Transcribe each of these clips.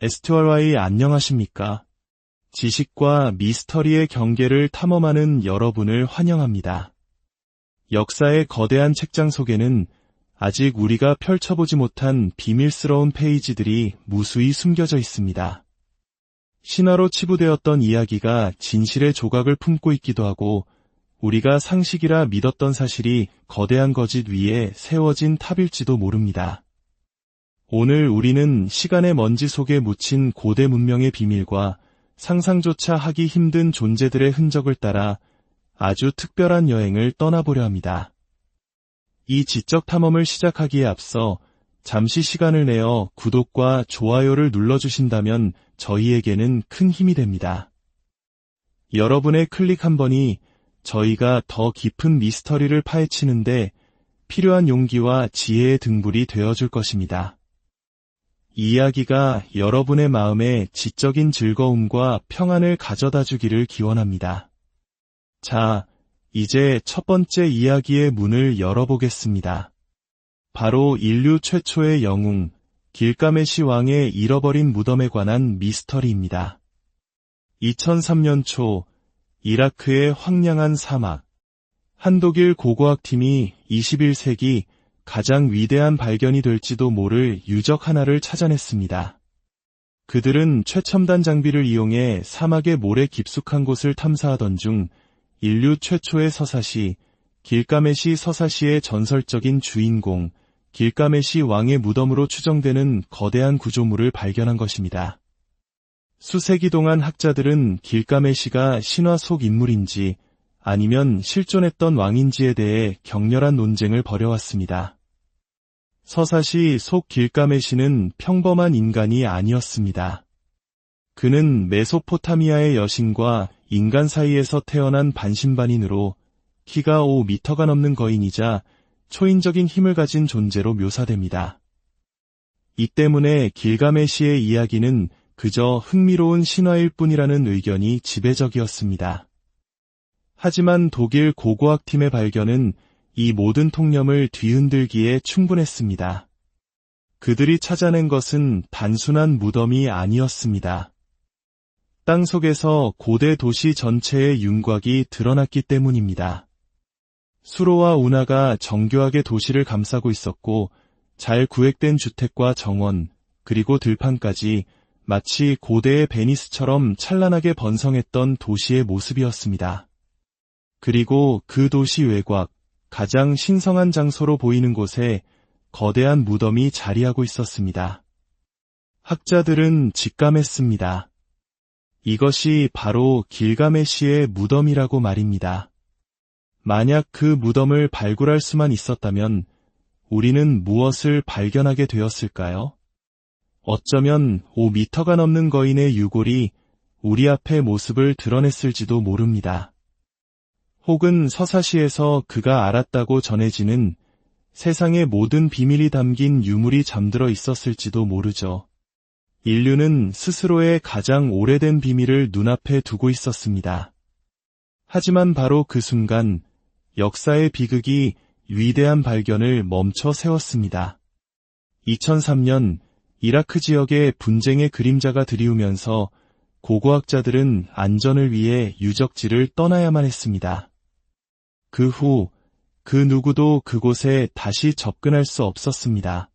STRY 안녕하십니까? 지식과 미스터리의 경계를 탐험하는 여러분을 환영합니다. 역사의 거대한 책장 속에는 아직 우리가 펼쳐보지 못한 비밀스러운 페이지들이 무수히 숨겨져 있습니다. 신화로 치부되었던 이야기가 진실의 조각을 품고 있기도 하고 우리가 상식이라 믿었던 사실이 거대한 거짓 위에 세워진 탑일지도 모릅니다. 오늘 우리는 시간의 먼지 속에 묻힌 고대 문명의 비밀과 상상조차 하기 힘든 존재들의 흔적을 따라 아주 특별한 여행을 떠나보려 합니다. 이 지적 탐험을 시작하기에 앞서 잠시 시간을 내어 구독과 좋아요를 눌러주신다면 저희에게는 큰 힘이 됩니다. 여러분의 클릭 한 번이 저희가 더 깊은 미스터리를 파헤치는데 필요한 용기와 지혜의 등불이 되어줄 것입니다. 이 이야기가 여러분의 마음에 지적인 즐거움과 평안을 가져다 주기를 기원합니다. 자, 이제 첫 번째 이야기의 문을 열어보겠습니다. 바로 인류 최초의 영웅, 길가메시 왕의 잃어버린 무덤에 관한 미스터리입니다. 2003년 초, 이라크의 황량한 사막. 한 독일 고고학팀이 21세기 가장 위대한 발견이 될지도 모를 유적 하나를 찾아냈습니다. 그들은 최첨단 장비를 이용해 사막의 모래 깊숙한 곳을 탐사하던 중 인류 최초의 서사시, 길가메시 서사시의 전설적인 주인공, 길가메시 왕의 무덤으로 추정되는 거대한 구조물을 발견한 것입니다. 수세기 동안 학자들은 길가메시가 신화 속 인물인지 아니면 실존했던 왕인지에 대해 격렬한 논쟁을 벌여왔습니다. 서사시 속 길가메시는 평범한 인간이 아니었습니다. 그는 메소포타미아의 여신과 인간 사이에서 태어난 반신반인으로 키가 5미터가 넘는 거인이자 초인적인 힘을 가진 존재로 묘사됩니다. 이 때문에 길가메시의 이야기는 그저 흥미로운 신화일 뿐이라는 의견이 지배적이었습니다. 하지만 독일 고고학팀의 발견은 이 모든 통념을 뒤흔들기에 충분했습니다. 그들이 찾아낸 것은 단순한 무덤이 아니었습니다. 땅속에서 고대 도시 전체의 윤곽이 드러났기 때문입니다. 수로와 운하가 정교하게 도시를 감싸고 있었고 잘 구획된 주택과 정원, 그리고 들판까지 마치 고대의 베니스처럼 찬란하게 번성했던 도시의 모습이었습니다. 그리고 그 도시 외곽, 가장 신성한 장소로 보이는 곳에 거대한 무덤이 자리하고 있었습니다. 학자들은 직감했습니다. 이것이 바로 길가메시의 무덤이라고 말입니다. 만약 그 무덤을 발굴할 수만 있었다면 우리는 무엇을 발견하게 되었을까요? 어쩌면 5미터가 넘는 거인의 유골이 우리 앞에 모습을 드러냈을지도 모릅니다. 혹은 서사시에서 그가 알았다고 전해지는 세상의 모든 비밀이 담긴 유물이 잠들어 있었을지도 모르죠. 인류는 스스로의 가장 오래된 비밀을 눈앞에 두고 있었습니다. 하지만 바로 그 순간 역사의 비극이 위대한 발견을 멈춰 세웠습니다. 2003년 이라크 지역에 분쟁의 그림자가 드리우면서 고고학자들은 안전을 위해 유적지를 떠나야만 했습니다. 그 후 그 누구도 그곳에 다시 접근할 수 없었습니다.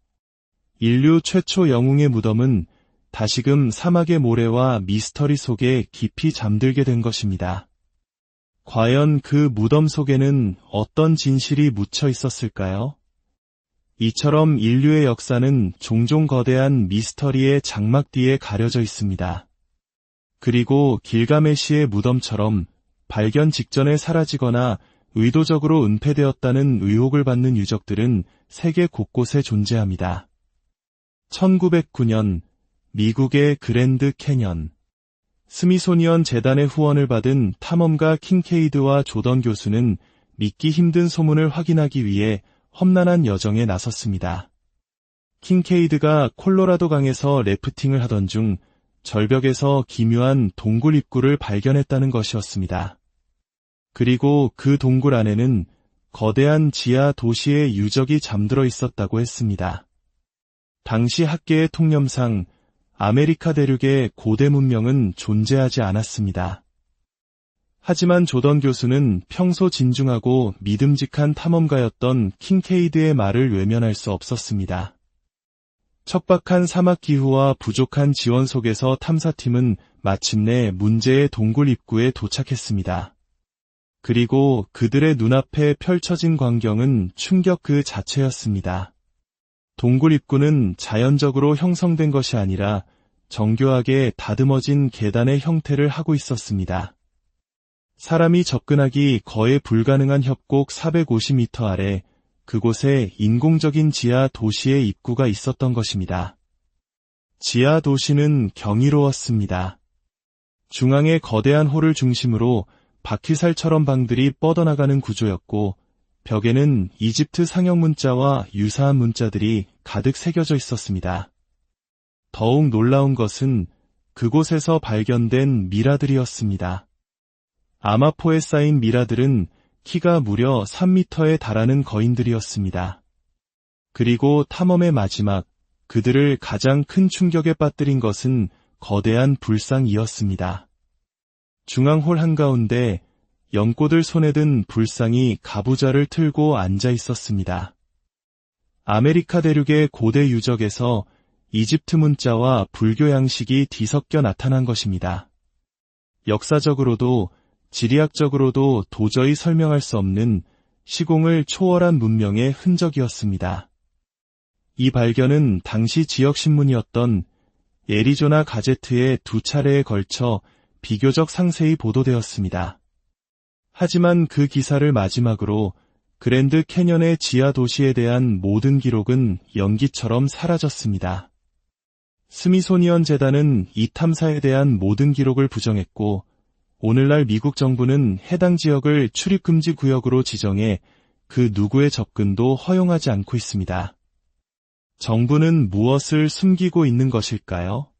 인류 최초 영웅의 무덤은 다시금 사막의 모래와 미스터리 속에 깊이 잠들게 된 것입니다. 과연 그 무덤 속에는 어떤 진실이 묻혀 있었을까요? 이처럼 인류의 역사는 종종 거대한 미스터리의 장막 뒤에 가려져 있습니다. 그리고 길가메시의 무덤처럼 발견 직전에 사라지거나 의도적으로 은폐되었다는 의혹을 받는 유적들은 세계 곳곳에 존재합니다. 1909년 미국의 그랜드 캐년. 스미소니언 재단의 후원을 받은 탐험가 킹케이드와 조던 교수는 믿기 힘든 소문을 확인하기 위해 험난한 여정에 나섰습니다. 킹케이드가 콜로라도 강에서 래프팅을 하던 중 절벽에서 기묘한 동굴 입구를 발견했다는 것이었습니다. 그리고 그 동굴 안에는 거대한 지하 도시의 유적이 잠들어 있었다고 했습니다. 당시 학계의 통념상 아메리카 대륙의 고대 문명은 존재하지 않았습니다. 하지만 조던 교수는 평소 진중하고 믿음직한 탐험가였던 킹케이드의 말을 외면할 수 없었습니다. 척박한 사막 기후와 부족한 지원 속에서 탐사팀은 마침내 문제의 동굴 입구에 도착했습니다. 그리고 그들의 눈앞에 펼쳐진 광경은 충격 그 자체였습니다. 동굴 입구는 자연적으로 형성된 것이 아니라 정교하게 다듬어진 계단의 형태를 하고 있었습니다. 사람이 접근하기 거의 불가능한 협곡 450m 아래 그곳에 인공적인 지하 도시의 입구가 있었던 것입니다. 지하 도시는 경이로웠습니다. 중앙의 거대한 홀을 중심으로 바퀴살처럼 방들이 뻗어나가는 구조였고 벽에는 이집트 상형 문자와 유사한 문자들이 가득 새겨져 있었습니다. 더욱 놀라운 것은 그곳에서 발견된 미라들이었습니다. 아마포에 쌓인 미라들은 키가 무려 3m에 달하는 거인들이었습니다. 그리고 탐험의 마지막, 그들을 가장 큰 충격에 빠뜨린 것은 거대한 불상이었습니다. 중앙홀 한가운데 연꽃을 손에 든 불상이 가부좌를 틀고 앉아 있었습니다. 아메리카 대륙의 고대 유적에서 이집트 문자와 불교 양식이 뒤섞여 나타난 것입니다. 역사적으로도 지리학적으로도 도저히 설명할 수 없는 시공을 초월한 문명의 흔적이었습니다. 이 발견은 당시 지역신문이었던 애리조나 가제트에 2차례에 걸쳐 비교적 상세히 보도되었습니다. 하지만 그 기사를 마지막으로 그랜드 캐년의 지하 도시에 대한 모든 기록은 연기처럼 사라졌습니다. 스미소니언 재단은 이 탐사에 대한 모든 기록을 부정했고 오늘날 미국 정부는 해당 지역을 출입금지 구역으로 지정해 그 누구의 접근도 허용하지 않고 있습니다. 정부는 무엇을 숨기고 있는 것일까요?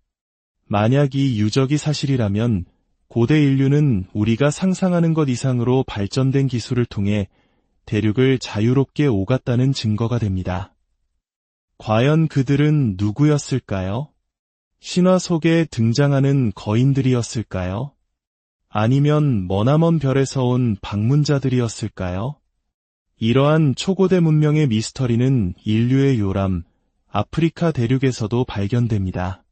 만약 이 유적이 사실이라면 고대 인류는 우리가 상상하는 것 이상으로 발전된 기술을 통해 대륙을 자유롭게 오갔다는 증거가 됩니다. 과연 그들은 누구였을까요? 신화 속에 등장하는 거인들이었을까요? 아니면 머나먼 별에서 온 방문자들이었을까요? 이러한 초고대 문명의 미스터리는 인류의 요람, 아프리카 대륙에서도 발견됩니다.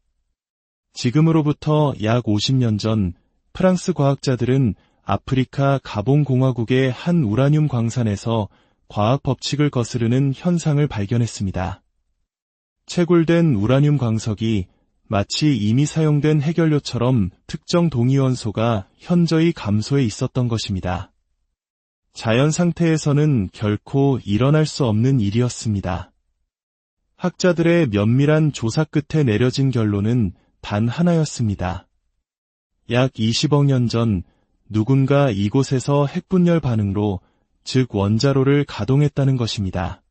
지금으로부터 약 50년 전 프랑스 과학자들은 아프리카 가봉 공화국의 한 우라늄 광산에서 과학 법칙을 거스르는 현상을 발견했습니다. 채굴된 우라늄 광석이 마치 이미 사용된 해결료처럼 특정 동위원소가 현저히 감소해 있었던 것입니다. 자연 상태에서는 결코 일어날 수 없는 일이었습니다. 학자들의 면밀한 조사 끝에 내려진 결론은 단 하나였습니다. 약 20억 년 전 누군가 이곳에서 핵분열 반응로, 즉 원자로를 가동했다는 것입니다.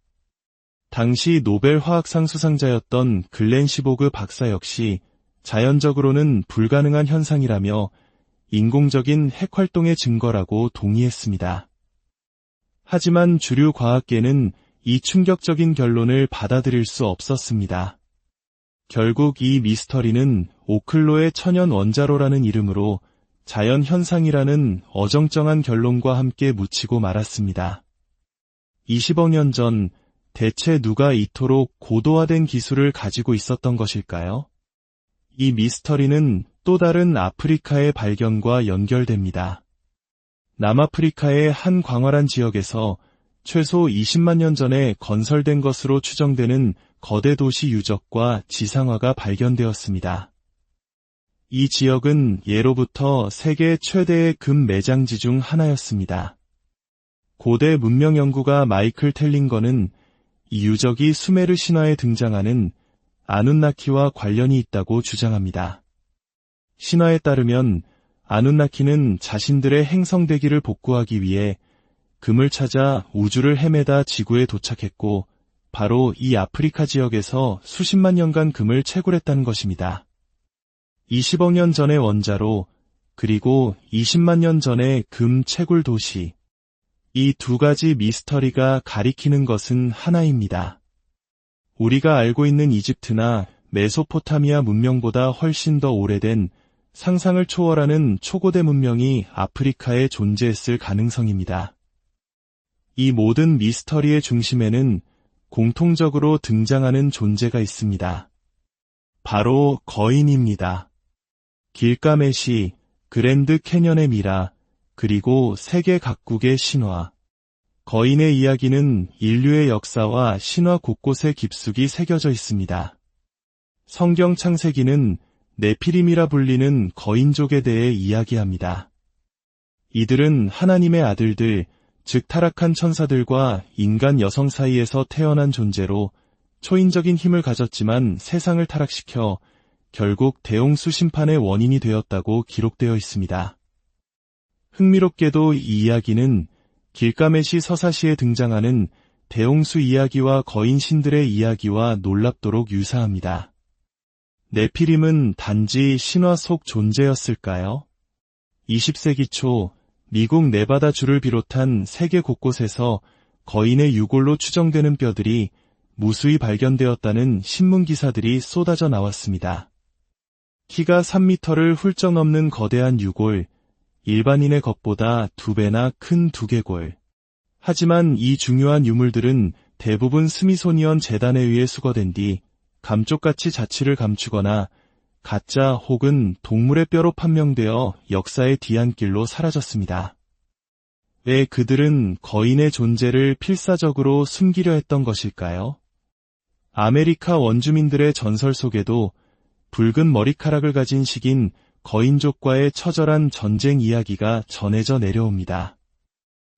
당시 노벨 화학상 수상자였던 글렌 시보그 박사 역시 자연적으로는 불가능한 현상이라며 인공적인 핵활동의 증거라고 동의했습니다. 하지만 주류 과학계는 이 충격적인 결론을 받아들일 수 없었습니다. 결국 이 미스터리는 오클로의 천연 원자로라는 이름으로 자연현상이라는 어정쩡한 결론과 함께 묻히고 말았습니다. 20억 년 전 대체 누가 이토록 고도화된 기술을 가지고 있었던 것일까요? 이 미스터리는 또 다른 아프리카의 발견과 연결됩니다. 남아프리카의 한 광활한 지역에서 최소 20만 년 전에 건설된 것으로 추정되는 거대 도시 유적과 지상화가 발견되었습니다. 이 지역은 예로부터 세계 최대의 금 매장지 중 하나였습니다. 고대 문명 연구가 마이클 텔링거는 이 유적이 수메르 신화에 등장하는 아눈나키와 관련이 있다고 주장합니다. 신화에 따르면 아눈나키는 자신들의 행성대기를 복구하기 위해 금을 찾아 우주를 헤매다 지구에 도착했고 바로 이 아프리카 지역에서 수십만 년간 금을 채굴했다는 것입니다. 20억 년 전의 원자로, 그리고 20만 년 전의 금 채굴 도시. 이 두 가지 미스터리가 가리키는 것은 하나입니다. 우리가 알고 있는 이집트나 메소포타미아 문명보다 훨씬 더 오래된 상상을 초월하는 초고대 문명이 아프리카에 존재했을 가능성입니다. 이 모든 미스터리의 중심에는 공통적으로 등장하는 존재가 있습니다. 바로 거인입니다. 길가메시, 그랜드 캐년의 미라, 그리고 세계 각국의 신화. 거인의 이야기는 인류의 역사와 신화 곳곳에 깊숙이 새겨져 있습니다. 성경 창세기는 네피림이라 불리는 거인족에 대해 이야기합니다. 이들은 하나님의 아들들, 즉 타락한 천사들과 인간 여성 사이에서 태어난 존재로 초인적인 힘을 가졌지만 세상을 타락시켜 결국 대홍수 심판의 원인이 되었다고 기록되어 있습니다. 흥미롭게도 이 이야기는 길가메시 서사시에 등장하는 대홍수 이야기와 거인 신들의 이야기와 놀랍도록 유사합니다. 네피림은 단지 신화 속 존재였을까요? 20세기 초 미국 네바다주를 비롯한 세계 곳곳에서 거인의 유골로 추정되는 뼈들이 무수히 발견되었다는 신문 기사들이 쏟아져 나왔습니다. 키가 3m를 훌쩍 넘는 거대한 유골, 일반인의 것보다 2배나 큰 두개골. 하지만 이 중요한 유물들은 대부분 스미소니언 재단에 의해 수거된 뒤 감쪽같이 자취를 감추거나 가짜 혹은 동물의 뼈로 판명되어 역사의 뒤안길로 사라졌습니다. 왜 그들은 거인의 존재를 필사적으로 숨기려 했던 것일까요? 아메리카 원주민들의 전설 속에도 붉은 머리카락을 가진 식인 거인족과의 처절한 전쟁 이야기가 전해져 내려옵니다.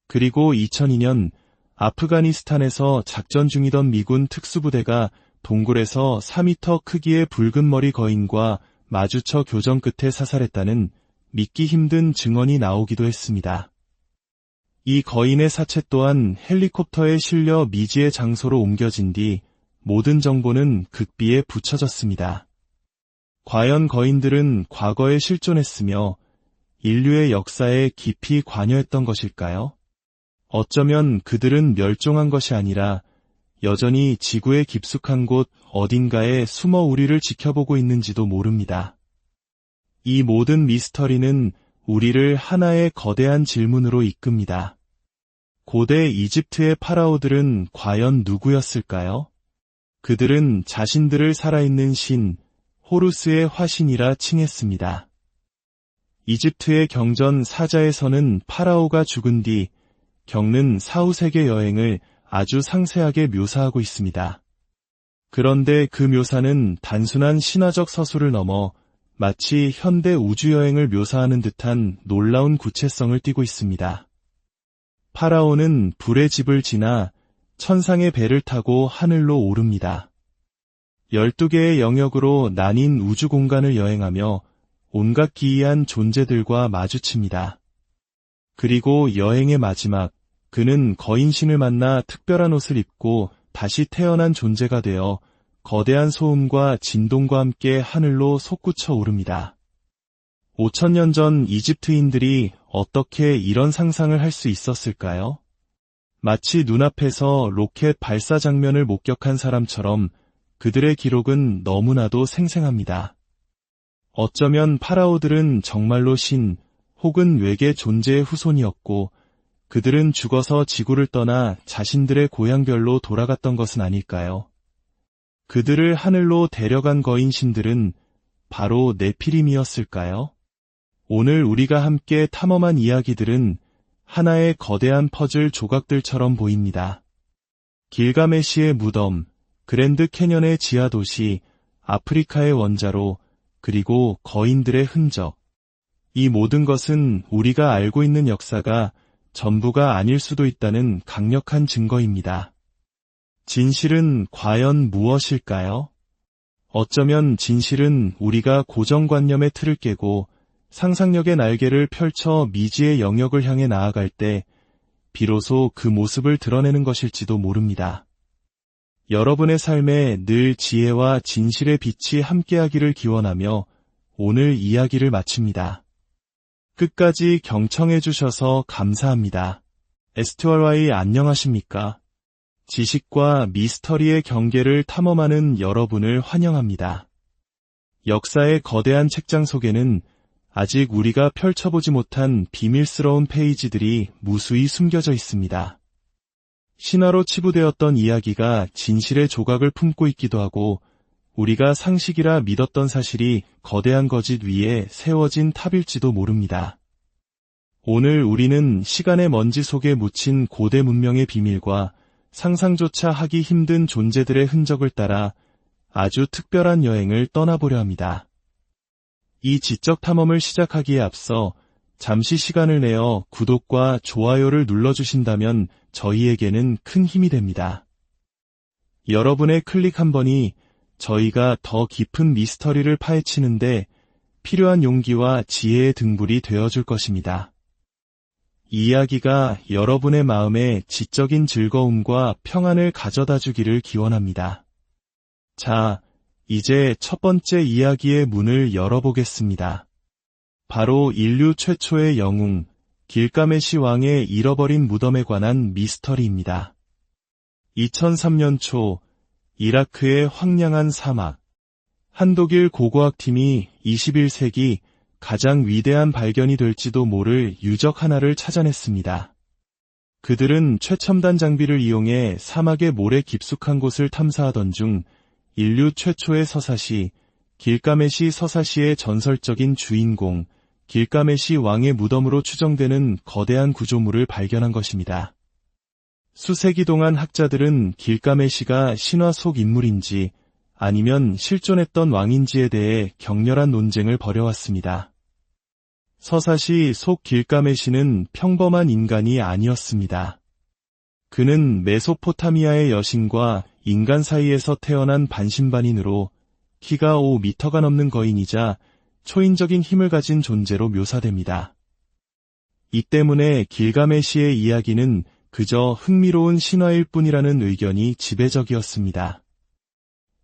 그리고 2002년 아프가니스탄에서 작전 중이던 미군 특수부대가 동굴에서 4m 크기의 붉은 머리 거인과 마주쳐 교전 끝에 사살했다는 믿기 힘든 증언이 나오기도 했습니다. 이 거인의 사체 또한 헬리콥터에 실려 미지의 장소로 옮겨진 뒤 모든 정보는 극비에 붙여졌습니다. 과연 거인들은 과거에 실존했으며 인류의 역사에 깊이 관여했던 것일까요? 어쩌면 그들은 멸종한 것이 아니라 여전히 지구의 깊숙한 곳 어딘가에 숨어 우리를 지켜보고 있는지도 모릅니다. 이 모든 미스터리는 우리를 하나의 거대한 질문으로 이끕니다. 고대 이집트의 파라오들은 과연 누구였을까요? 그들은 자신들을 살아있는 신, 호루스의 화신이라 칭했습니다. 이집트의 경전 사자에서는 파라오가 죽은 뒤 겪는 사후세계 여행을 아주 상세하게 묘사하고 있습니다. 그런데 그 묘사는 단순한 신화적 서술을 넘어 마치 현대 우주여행을 묘사하는 듯한 놀라운 구체성을 띠고 있습니다. 파라오는 불의 집을 지나 천상의 배를 타고 하늘로 오릅니다. 12개의 영역으로 나뉜 우주 공간을 여행하며 온갖 기이한 존재들과 마주칩니다. 그리고 여행의 마지막, 그는 거인신을 만나 특별한 옷을 입고 다시 태어난 존재가 되어 거대한 소음과 진동과 함께 하늘로 솟구쳐 오릅니다. 5000년 전 이집트인들이 어떻게 이런 상상을 할 수 있었을까요? 마치 눈앞에서 로켓 발사 장면을 목격한 사람처럼 그들의 기록은 너무나도 생생합니다. 어쩌면 파라오들은 정말로 신 혹은 외계 존재의 후손이었고 그들은 죽어서 지구를 떠나 자신들의 고향별로 돌아갔던 것은 아닐까요? 그들을 하늘로 데려간 거인신들은 바로 네피림이었을까요? 오늘 우리가 함께 탐험한 이야기들은 하나의 거대한 퍼즐 조각들처럼 보입니다. 길가메시의 무덤, 그랜드 캐년의 지하도시, 아프리카의 원자로, 그리고 거인들의 흔적. 이 모든 것은 우리가 알고 있는 역사가 전부가 아닐 수도 있다는 강력한 증거입니다. 진실은 과연 무엇일까요? 어쩌면 진실은 우리가 고정관념의 틀을 깨고 상상력의 날개를 펼쳐 미지의 영역을 향해 나아갈 때 비로소 그 모습을 드러내는 것일지도 모릅니다. 여러분의 삶에 늘 지혜와 진실의 빛이 함께하기를 기원하며 오늘 이야기를 마칩니다. 끝까지 경청해 주셔서 감사합니다. 에스튜어라이 안녕하십니까? 지식과 미스터리의 경계를 탐험하는 여러분을 환영합니다. 역사의 거대한 책장 속에는 아직 우리가 펼쳐보지 못한 비밀스러운 페이지들이 무수히 숨겨져 있습니다. 신화로 치부되었던 이야기가 진실의 조각을 품고 있기도 하고, 우리가 상식이라 믿었던 사실이 거대한 거짓 위에 세워진 탑일지도 모릅니다. 오늘 우리는 시간의 먼지 속에 묻힌 고대 문명의 비밀과 상상조차 하기 힘든 존재들의 흔적을 따라 아주 특별한 여행을 떠나보려 합니다. 이 지적 탐험을 시작하기에 앞서 잠시 시간을 내어 구독과 좋아요를 눌러주신다면 저희에게는 큰 힘이 됩니다. 여러분의 클릭 한 번이 저희가 더 깊은 미스터리를 파헤치는데 필요한 용기와 지혜의 등불이 되어줄 것입니다. 이 이야기가 여러분의 마음에 지적인 즐거움과 평안을 가져다 주기를 기원합니다. 자, 이제 첫 번째 이야기의 문을 열어보겠습니다. 바로 인류 최초의 영웅, 길가메시 왕의 잃어버린 무덤에 관한 미스터리입니다. 2003년 초, 이라크의 황량한 사막. 한 독일 고고학팀이 21세기 가장 위대한 발견이 될지도 모를 유적 하나를 찾아냈습니다. 그들은 최첨단 장비를 이용해 사막의 모래 깊숙한 곳을 탐사하던 중 인류 최초의 서사시, 길가메시 서사시의 전설적인 주인공, 길가메시 왕의 무덤으로 추정되는 거대한 구조물을 발견한 것입니다. 수세기 동안 학자들은 길가메시가 신화 속 인물인지 아니면 실존했던 왕인지에 대해 격렬한 논쟁을 벌여왔습니다. 서사시 속 길가메시는 평범한 인간이 아니었습니다. 그는 메소포타미아의 여신과 인간 사이에서 태어난 반신반인으로 키가 5미터가 넘는 거인이자 초인적인 힘을 가진 존재로 묘사됩니다. 이 때문에 길가메시의 이야기는 그저 흥미로운 신화일 뿐이라는 의견이 지배적이었습니다.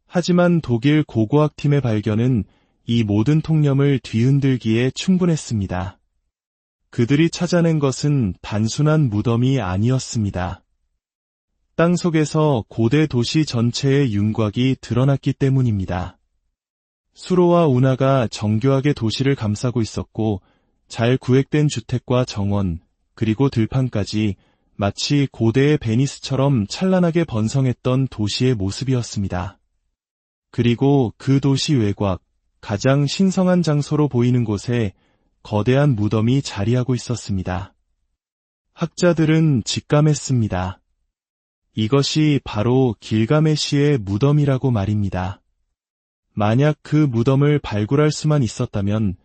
하지만 독일 고고학팀의 발견은 이 모든 통념을 뒤흔들기에 충분했습니다. 그들이 찾아낸 것은 단순한 무덤이 아니었습니다. 땅속에서 고대 도시 전체의 윤곽이 드러났기 때문입니다. 수로와 운하가 정교하게 도시를 감싸고 있었고, 잘 구획된 주택과 정원, 그리고 들판까지 마치 고대의 베니스처럼 찬란하게 번성했던 도시의 모습이었습니다. 그리고 그 도시 외곽, 가장 신성한 장소로 보이는 곳에 거대한 무덤이 자리하고 있었습니다. 학자들은 직감했습니다. 이것이 바로 길가메시의 무덤이라고 말입니다. 만약 그 무덤을 발굴할 수만 있었다면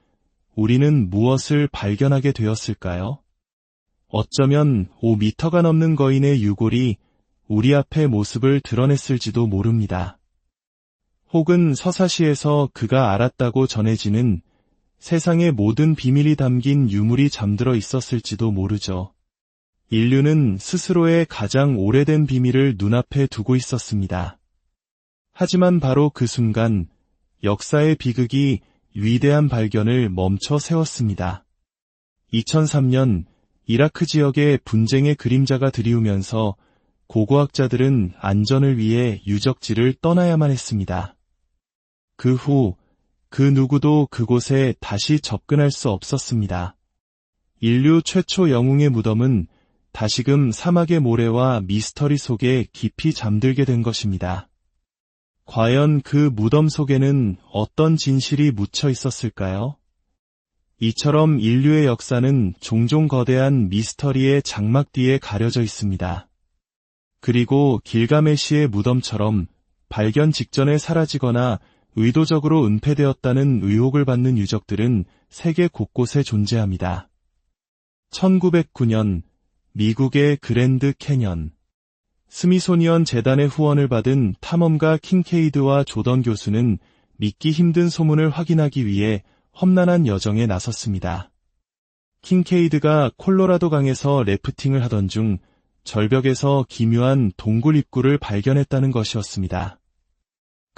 우리는 무엇을 발견하게 되었을까요? 어쩌면 5미터가 넘는 거인의 유골이 우리 앞의 모습을 드러냈을지도 모릅니다. 혹은 서사시에서 그가 알았다고 전해지는 세상의 모든 비밀이 담긴 유물이 잠들어 있었을지도 모르죠. 인류는 스스로의 가장 오래된 비밀을 눈앞에 두고 있었습니다. 하지만 바로 그 순간 역사의 비극이 위대한 발견을 멈춰 세웠습니다. 2003년 이라크 지역의 분쟁의 그림자가 드리우면서 고고학자들은 안전을 위해 유적지를 떠나야만 했습니다. 그 후 그 누구도 그곳에 다시 접근할 수 없었습니다. 인류 최초 영웅의 무덤은 다시금 사막의 모래와 미스터리 속에 깊이 잠들게 된 것입니다. 과연 그 무덤 속에는 어떤 진실이 묻혀 있었을까요? 이처럼 인류의 역사는 종종 거대한 미스터리의 장막 뒤에 가려져 있습니다. 그리고 길가메시의 무덤처럼 발견 직전에 사라지거나 의도적으로 은폐되었다는 의혹을 받는 유적들은 세계 곳곳에 존재합니다. 1909년 미국의 그랜드 캐년. 스미소니언 재단의 후원을 받은 탐험가 킹케이드와 조던 교수는 믿기 힘든 소문을 확인하기 위해 험난한 여정에 나섰습니다. 킹케이드가 콜로라도 강에서 래프팅을 하던 중 절벽에서 기묘한 동굴 입구를 발견했다는 것이었습니다.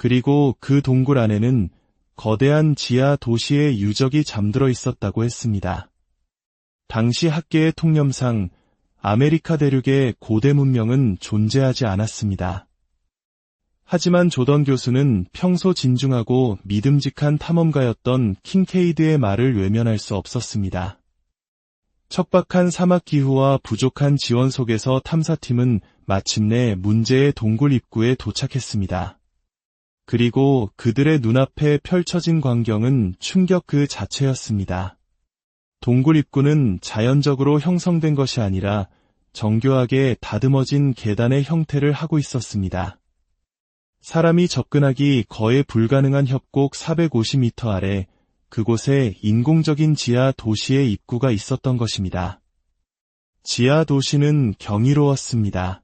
그리고 그 동굴 안에는 거대한 지하 도시의 유적이 잠들어 있었다고 했습니다. 당시 학계의 통념상 아메리카 대륙의 고대 문명은 존재하지 않았습니다. 하지만 조던 교수는 평소 진중하고 믿음직한 탐험가였던 킹케이드의 말을 외면할 수 없었습니다. 척박한 사막 기후와 부족한 지원 속에서 탐사팀은 마침내 문제의 동굴 입구에 도착했습니다. 그리고 그들의 눈앞에 펼쳐진 광경은 충격 그 자체였습니다. 동굴 입구는 자연적으로 형성된 것이 아니라 정교하게 다듬어진 계단의 형태를 하고 있었습니다. 사람이 접근하기 거의 불가능한 협곡 450m 아래 그곳에 인공적인 지하 도시의 입구가 있었던 것입니다. 지하 도시는 경이로웠습니다.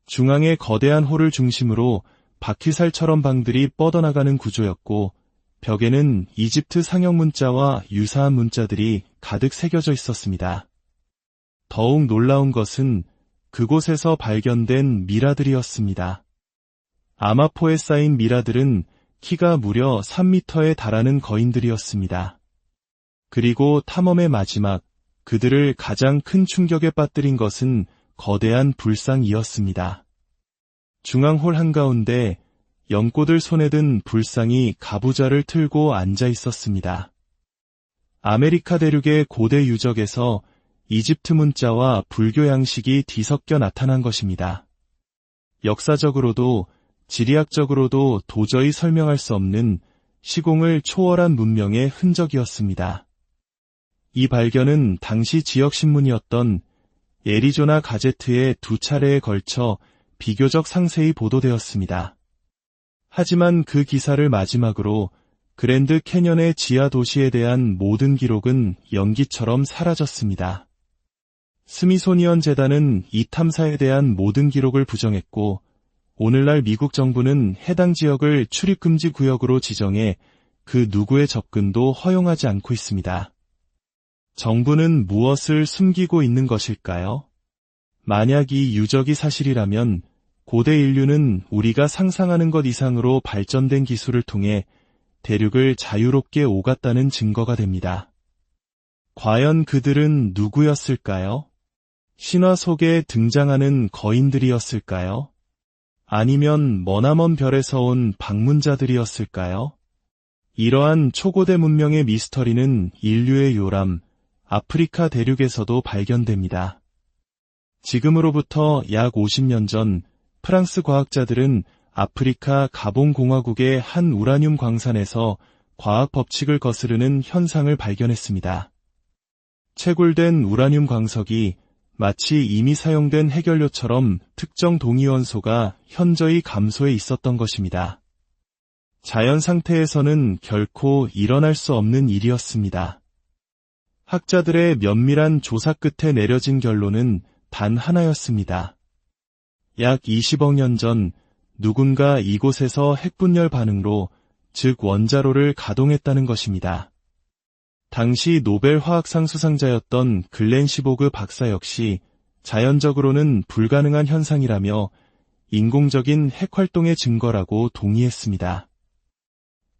중앙의 거대한 홀을 중심으로 바퀴살처럼 방들이 뻗어나가는 구조였고 벽에는 이집트 상형 문자와 유사한 문자들이 가득 새겨져 있었습니다. 더욱 놀라운 것은 그곳에서 발견된 미라들이었습니다. 아마포에 쌓인 미라들은 키가 무려 3m에 달하는 거인들이었습니다. 그리고 탐험의 마지막, 그들을 가장 큰 충격에 빠뜨린 것은 거대한 불상이었습니다. 중앙홀 한가운데 연꽃을 손에 든 불상이 가부좌를 틀고 앉아 있었습니다. 아메리카 대륙의 고대 유적에서 이집트 문자와 불교 양식이 뒤섞여 나타난 것입니다. 역사적으로도 지리학적으로도 도저히 설명할 수 없는 시공을 초월한 문명의 흔적이었습니다. 이 발견은 당시 지역신문이었던 애리조나 가제트에 2차례에 걸쳐 비교적 상세히 보도되었습니다. 하지만 그 기사를 마지막으로 그랜드 캐년의 지하 도시에 대한 모든 기록은 연기처럼 사라졌습니다. 스미소니언 재단은 이 탐사에 대한 모든 기록을 부정했고 오늘날 미국 정부는 해당 지역을 출입금지 구역으로 지정해 그 누구의 접근도 허용하지 않고 있습니다. 정부는 무엇을 숨기고 있는 것일까요? 만약 이 유적이 사실이라면 고대 인류는 우리가 상상하는 것 이상으로 발전된 기술을 통해 대륙을 자유롭게 오갔다는 증거가 됩니다. 과연 그들은 누구였을까요? 신화 속에 등장하는 거인들이었을까요? 아니면 머나먼 별에서 온 방문자들이었을까요? 이러한 초고대 문명의 미스터리는 인류의 요람, 아프리카 대륙에서도 발견됩니다. 지금으로부터 약 50년 전 프랑스 과학자들은 아프리카 가봉 공화국의 한 우라늄 광산에서 과학 법칙을 거스르는 현상을 발견했습니다. 채굴된 우라늄 광석이 마치 이미 사용된 해결료처럼 특정 동위원소가 현저히 감소해 있었던 것입니다. 자연 상태에서는 결코 일어날 수 없는 일이었습니다. 학자들의 면밀한 조사 끝에 내려진 결론은 단 하나였습니다. 약 20억 년 전 누군가 이곳에서 핵분열 반응로, 즉 원자로를 가동했다는 것입니다. 당시 노벨 화학상 수상자였던 글렌 시보그 박사 역시 자연적으로는 불가능한 현상이라며 인공적인 핵활동의 증거라고 동의했습니다.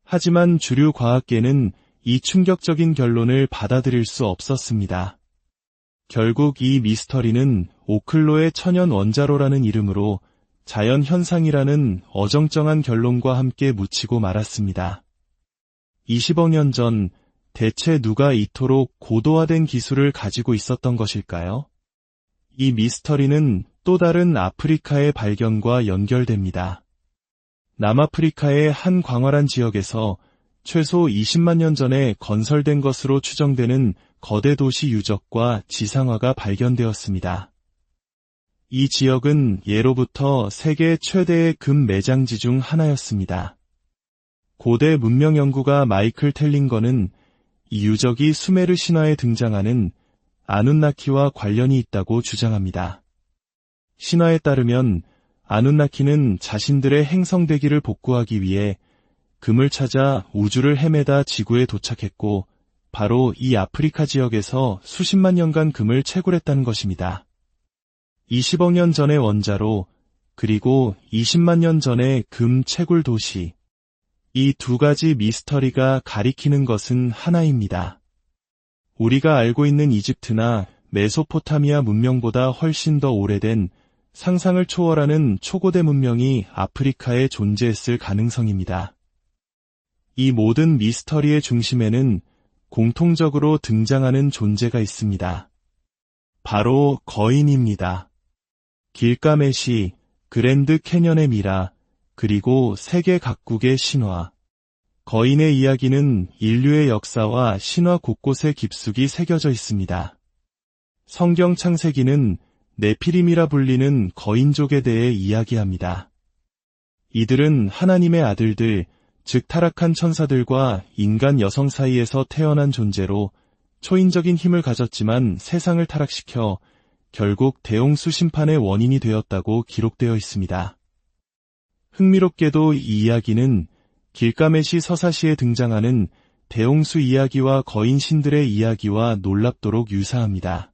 하지만 주류 과학계는 이 충격적인 결론을 받아들일 수 없었습니다. 결국 이 미스터리는 오클로의 천연 원자로라는 이름으로 자연현상이라는 어정쩡한 결론과 함께 묻히고 말았습니다. 20억 년 전 대체 누가 이토록 고도화된 기술을 가지고 있었던 것일까요? 이 미스터리는 또 다른 아프리카의 발견과 연결됩니다. 남아프리카의 한 광활한 지역에서 최소 20만 년 전에 건설된 것으로 추정되는 거대 도시 유적과 지상화가 발견되었습니다. 이 지역은 예로부터 세계 최대의 금 매장지 중 하나였습니다. 고대 문명 연구가 마이클 텔링거는 이 유적이 수메르 신화에 등장하는 아눈나키와 관련이 있다고 주장합니다. 신화에 따르면 아눈나키는 자신들의 행성대기를 복구하기 위해 금을 찾아 우주를 헤매다 지구에 도착했고 바로 이 아프리카 지역에서 수십만 년간 금을 채굴했다는 것입니다. 20억 년 전의 원자로, 그리고 20만 년 전의 금 채굴 도시, 이 두 가지 미스터리가 가리키는 것은 하나입니다. 우리가 알고 있는 이집트나 메소포타미아 문명보다 훨씬 더 오래된 상상을 초월하는 초고대 문명이 아프리카에 존재했을 가능성입니다. 이 모든 미스터리의 중심에는 공통적으로 등장하는 존재가 있습니다. 바로 거인입니다. 길가메시, 그랜드 캐년의 미라, 그리고 세계 각국의 신화. 거인의 이야기는 인류의 역사와 신화 곳곳에 깊숙이 새겨져 있습니다. 성경 창세기는 네피림이라 불리는 거인족에 대해 이야기합니다. 이들은 하나님의 아들들, 즉 타락한 천사들과 인간 여성 사이에서 태어난 존재로 초인적인 힘을 가졌지만 세상을 타락시켜 결국 대홍수 심판의 원인이 되었다고 기록되어 있습니다. 흥미롭게도 이 이야기는 길가메시 서사시에 등장하는 대홍수 이야기와 거인 신들의 이야기와 놀랍도록 유사합니다.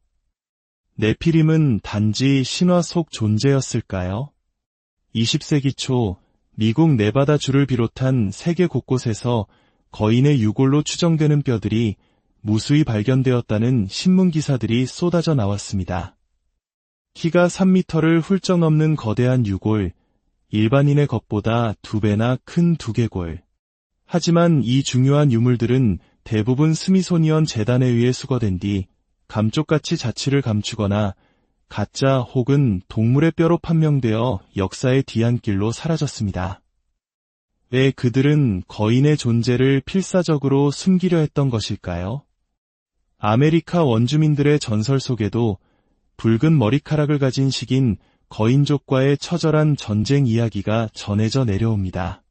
네피림은 단지 신화 속 존재였을까요? 20세기 초 미국 네바다 주를 비롯한 세계 곳곳에서 거인의 유골로 추정되는 뼈들이 무수히 발견되었다는 신문 기사들이 쏟아져 나왔습니다. 키가 3m를 훌쩍 넘는 거대한 유골, 일반인의 것보다 2배나 큰 두개골. 하지만 이 중요한 유물들은 대부분 스미소니언 재단에 의해 수거된 뒤 감쪽같이 자취를 감추거나 가짜 혹은 동물의 뼈로 판명되어 역사의 뒤안길로 사라졌습니다. 왜 그들은 거인의 존재를 필사적으로 숨기려 했던 것일까요? 아메리카 원주민들의 전설 속에도 붉은 머리카락을 가진 식인 거인족과의 처절한 전쟁 이야기가 전해져 내려옵니다.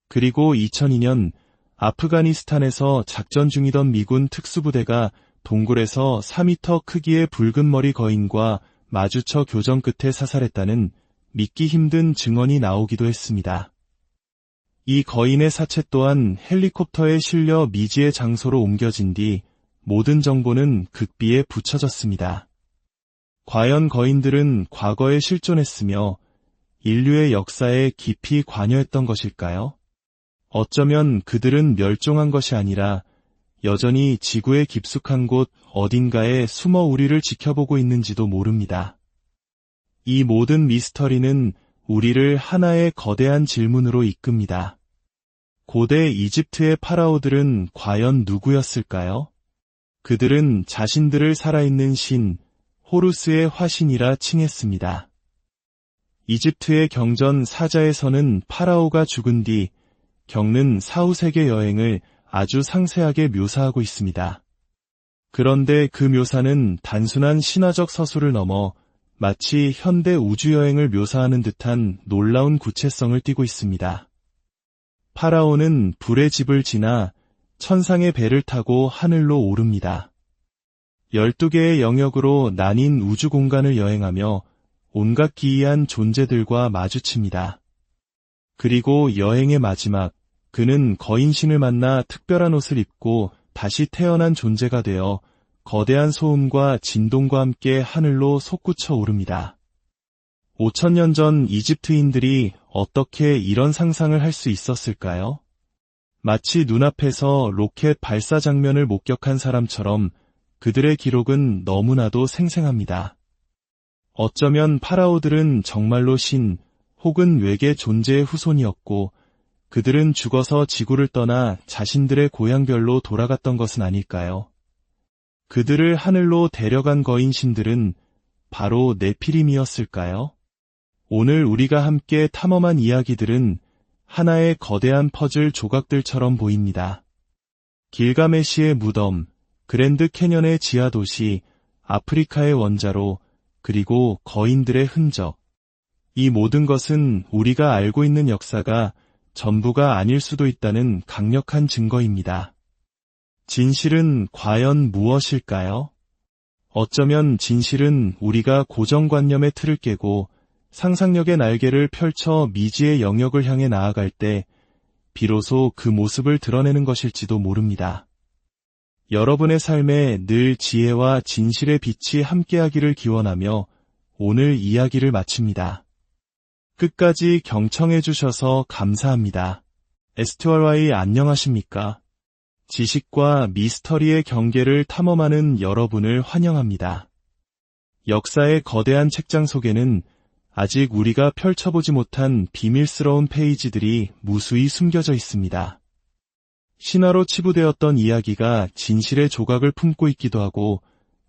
그리고 2002년 아프가니스탄에서 작전 중이던 미군 특수부대가 동굴에서 4m 크기의 붉은 머리 거인과 마주쳐 교전 끝에 사살했다는 믿기 힘든 증언이 나오기도 했습니다. 이 거인의 사체 또한 헬리콥터에 실려 미지의 장소로 옮겨진 뒤 모든 정보는 극비에 붙여졌습니다. 과연 거인들은 과거에 실존했으며 인류의 역사에 깊이 관여했던 것일까요? 어쩌면 그들은 멸종한 것이 아니라 여전히 지구의 깊숙한 곳 어딘가에 숨어 우리를 지켜보고 있는지도 모릅니다. 이 모든 미스터리는 우리를 하나의 거대한 질문으로 이끕니다. 고대 이집트의 파라오들은 과연 누구였을까요? 그들은 자신들을 살아있는 신, 호루스의 화신이라 칭했습니다. 이집트의 경전 사자에서는 파라오가 죽은 뒤 겪는 사후세계 여행을 아주 상세하게 묘사하고 있습니다. 그런데 그 묘사는 단순한 신화적 서술을 넘어 마치 현대 우주여행을 묘사하는 듯한 놀라운 구체성을 띠고 있습니다. 파라오는 불의 집을 지나 천상의 배를 타고 하늘로 오릅니다. 12개의 영역으로 나뉜 우주 공간을 여행하며 온갖 기이한 존재들과 마주칩니다. 그리고 여행의 마지막, 그는 거인신을 만나 특별한 옷을 입고 다시 태어난 존재가 되어 거대한 소음과 진동과 함께 하늘로 솟구쳐 오릅니다. 5000년 전 이집트인들이 어떻게 이런 상상을 할 수 있었을까요? 마치 눈앞에서 로켓 발사 장면을 목격한 사람처럼 그들의 기록은 너무나도 생생합니다. 어쩌면 파라오들은 정말로 신 혹은 외계 존재의 후손이었고 그들은 죽어서 지구를 떠나 자신들의 고향별로 돌아갔던 것은 아닐까요? 그들을 하늘로 데려간 거인신들은 바로 네피림이었을까요? 오늘 우리가 함께 탐험한 이야기들은 하나의 거대한 퍼즐 조각들처럼 보입니다. 길가메시의 무덤, 그랜드 캐년의 지하도시, 아프리카의 원자로, 그리고 거인들의 흔적. 이 모든 것은 우리가 알고 있는 역사가 전부가 아닐 수도 있다는 강력한 증거입니다. 진실은 과연 무엇일까요? 어쩌면 진실은 우리가 고정관념의 틀을 깨고 상상력의 날개를 펼쳐 미지의 영역을 향해 나아갈 때 비로소 그 모습을 드러내는 것일지도 모릅니다. 여러분의 삶에 늘 지혜와 진실의 빛이 함께하기를 기원하며 오늘 이야기를 마칩니다. 끝까지 경청해 주셔서 감사합니다. STRY 안녕하십니까? 지식과 미스터리의 경계를 탐험하는 여러분을 환영합니다. 역사의 거대한 책장 속에는 아직 우리가 펼쳐보지 못한 비밀스러운 페이지들이 무수히 숨겨져 있습니다. 신화로 치부되었던 이야기가 진실의 조각을 품고 있기도 하고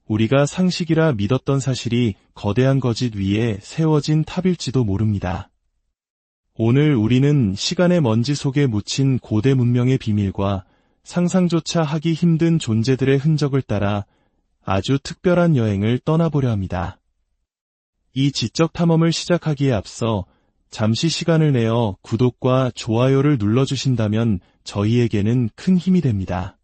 우리가 상식이라 믿었던 사실이 거대한 거짓 위에 세워진 탑일지도 모릅니다. 오늘 우리는 시간의 먼지 속에 묻힌 고대 문명의 비밀과 상상조차 하기 힘든 존재들의 흔적을 따라 아주 특별한 여행을 떠나보려 합니다. 이 지적 탐험을 시작하기에 앞서 잠시 시간을 내어 구독과 좋아요를 눌러주신다면 저희에게는 큰 힘이 됩니다.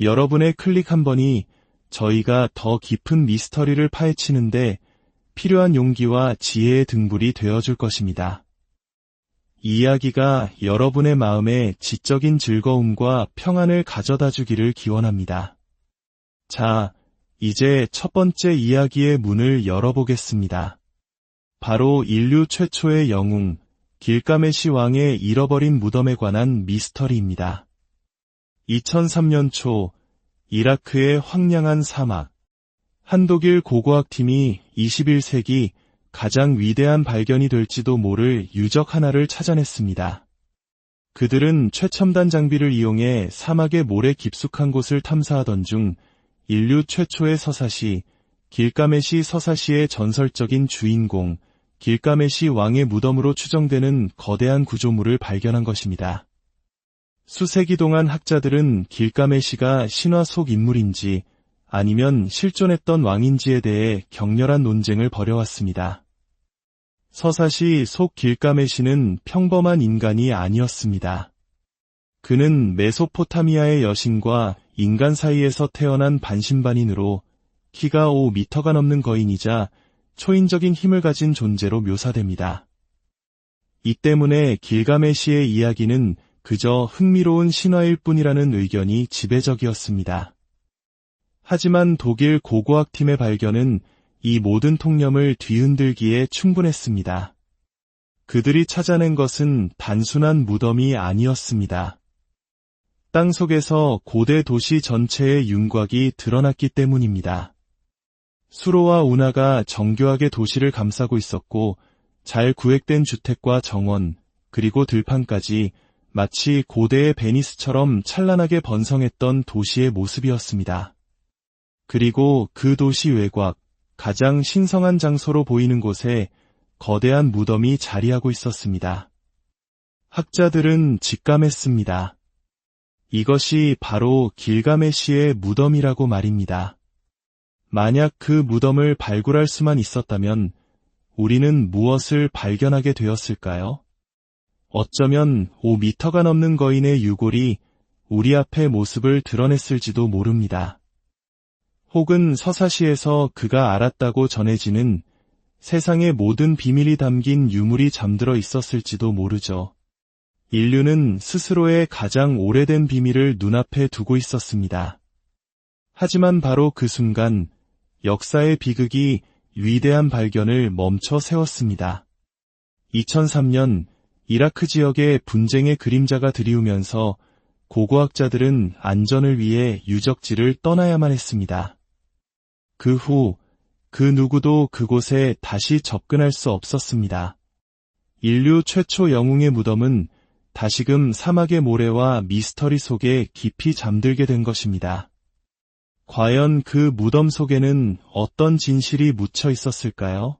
여러분의 클릭 한 번이 저희가 더 깊은 미스터리를 파헤치는데 필요한 용기와 지혜의 등불이 되어줄 것입니다. 이 이야기가 여러분의 마음에 지적인 즐거움과 평안을 가져다 주기를 기원합니다. 자, 이제 첫 번째 이야기의 문을 열어보겠습니다. 바로 인류 최초의 영웅, 길가메시 왕의 잃어버린 무덤에 관한 미스터리입니다. 2003년 초, 이라크의 황량한 사막. 한 독일 고고학팀이 21세기 가장 위대한 발견이 될지도 모를 유적 하나를 찾아냈습니다. 그들은 최첨단 장비를 이용해 사막의 모래 깊숙한 곳을 탐사하던 중 인류 최초의 서사시, 길가메시 서사시의 전설적인 주인공, 길가메시 왕의 무덤으로 추정되는 거대한 구조물을 발견한 것입니다. 수세기 동안 학자들은 길가메시가 신화 속 인물인지 아니면 실존했던 왕인지에 대해 격렬한 논쟁을 벌여왔습니다. 서사시 속 길가메시는 평범한 인간이 아니었습니다. 그는 메소포타미아의 여신과 인간 사이에서 태어난 반신반인으로 키가 5미터가 넘는 거인이자 초인적인 힘을 가진 존재로 묘사됩니다. 이 때문에 길가메시의 이야기는 그저 흥미로운 신화일 뿐이라는 의견이 지배적이었습니다. 하지만 독일 고고학팀의 발견은 이 모든 통념을 뒤흔들기에 충분했습니다. 그들이 찾아낸 것은 단순한 무덤이 아니었습니다. 땅속에서 고대 도시 전체의 윤곽이 드러났기 때문입니다. 수로와 운하가 정교하게 도시를 감싸고 있었고 잘 구획된 주택과 정원, 그리고 들판까지 마치 고대의 베니스처럼 찬란하게 번성했던 도시의 모습이었습니다. 그리고 그 도시 외곽, 가장 신성한 장소로 보이는 곳에 거대한 무덤이 자리하고 있었습니다. 학자들은 직감했습니다. 이것이 바로 길가메시의 무덤이라고 말입니다. 만약 그 무덤을 발굴할 수만 있었다면 우리는 무엇을 발견하게 되었을까요? 어쩌면 5미터가 넘는 거인의 유골이 우리 앞에 모습을 드러냈을지도 모릅니다. 혹은 서사시에서 그가 알았다고 전해지는 세상의 모든 비밀이 담긴 유물이 잠들어 있었을지도 모르죠. 인류는 스스로의 가장 오래된 비밀을 눈앞에 두고 있었습니다. 하지만 바로 그 순간 역사의 비극이 위대한 발견을 멈춰 세웠습니다. 2003년 이라크 지역의 분쟁의 그림자가 드리우면서 고고학자들은 안전을 위해 유적지를 떠나야만 했습니다. 그 후 그 누구도 그곳에 다시 접근할 수 없었습니다. 인류 최초 영웅의 무덤은 다시금 사막의 모래와 미스터리 속에 깊이 잠들게 된 것입니다. 과연 그 무덤 속에는 어떤 진실이 묻혀 있었을까요?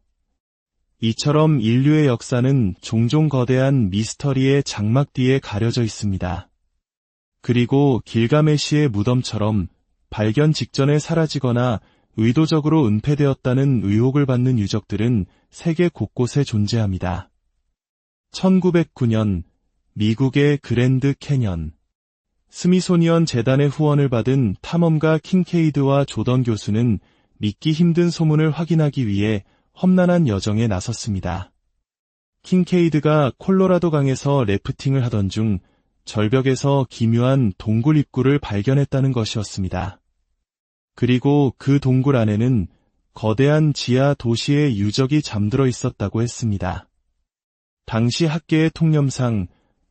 이처럼 인류의 역사는 종종 거대한 미스터리의 장막 뒤에 가려져 있습니다. 그리고 길가메시의 무덤처럼 발견 직전에 사라지거나 의도적으로 은폐되었다는 의혹을 받는 유적들은 세계 곳곳에 존재합니다. 1909년 미국의 그랜드 캐년. 스미소니언 재단의 후원을 받은 탐험가 킹케이드와 조던 교수는 믿기 힘든 소문을 확인하기 위해 험난한 여정에 나섰습니다. 킹케이드가 콜로라도 강에서 래프팅을 하던 중 절벽에서 기묘한 동굴 입구를 발견했다는 것이었습니다. 그리고 그 동굴 안에는 거대한 지하 도시의 유적이 잠들어 있었다고 했습니다. 당시 학계의 통념상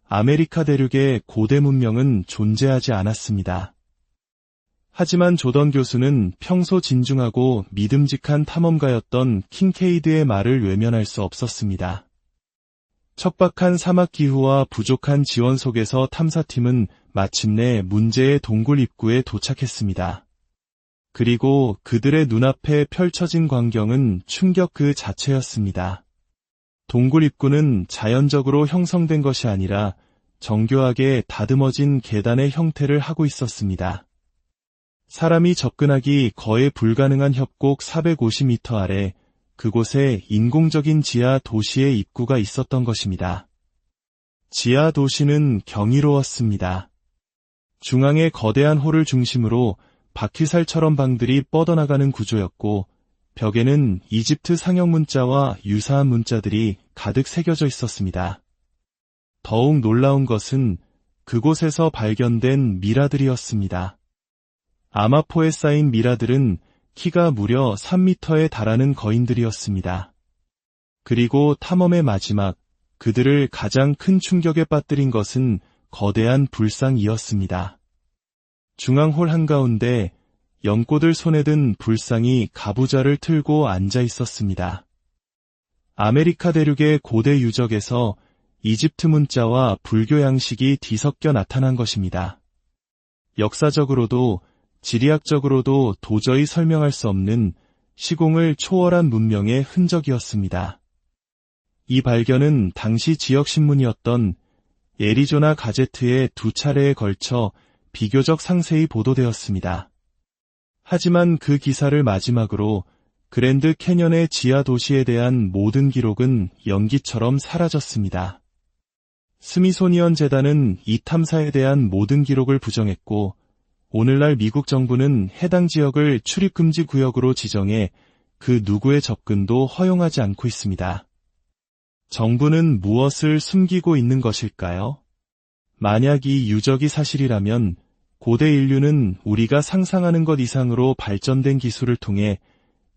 아메리카 대륙의 고대 문명은 존재하지 않았습니다. 하지만 조던 교수는 평소 진중하고 믿음직한 탐험가였던 킹케이드의 말을 외면할 수 없었습니다. 척박한 사막 기후와 부족한 지원 속에서 탐사팀은 마침내 문제의 동굴 입구에 도착했습니다. 그리고 그들의 눈앞에 펼쳐진 광경은 충격 그 자체였습니다. 동굴 입구는 자연적으로 형성된 것이 아니라 정교하게 다듬어진 계단의 형태를 하고 있었습니다. 사람이 접근하기 거의 불가능한 협곡 450m 아래 그곳에 인공적인 지하 도시의 입구가 있었던 것입니다. 지하 도시는 경이로웠습니다. 중앙의 거대한 홀을 중심으로 바퀴살처럼 방들이 뻗어나가는 구조였고 벽에는 이집트 상형 문자와 유사한 문자들이 가득 새겨져 있었습니다. 더욱 놀라운 것은 그곳에서 발견된 미라들이었습니다. 아마포에 쌓인 미라들은 키가 무려 3m에 달하는 거인들이었습니다. 그리고 탐험의 마지막, 그들을 가장 큰 충격에 빠뜨린 것은 거대한 불상이었습니다. 중앙홀 한가운데 연꽃을 손에 든 불상이 가부좌를 틀고 앉아 있었습니다. 아메리카 대륙의 고대 유적에서 이집트 문자와 불교 양식이 뒤섞여 나타난 것입니다. 역사적으로도 지리학적으로도 도저히 설명할 수 없는 시공을 초월한 문명의 흔적이었습니다. 이 발견은 당시 지역 신문이었던 애리조나 가제트에 2차례에 걸쳐 비교적 상세히 보도되었습니다. 하지만 그 기사를 마지막으로 그랜드 캐년의 지하 도시에 대한 모든 기록은 연기처럼 사라졌습니다. 스미소니언 재단은 이 탐사에 대한 모든 기록을 부정했고 오늘날 미국 정부는 해당 지역을 출입금지 구역으로 지정해 그 누구의 접근도 허용하지 않고 있습니다. 정부는 무엇을 숨기고 있는 것일까요? 만약 이 유적이 사실이라면 고대 인류는 우리가 상상하는 것 이상으로 발전된 기술을 통해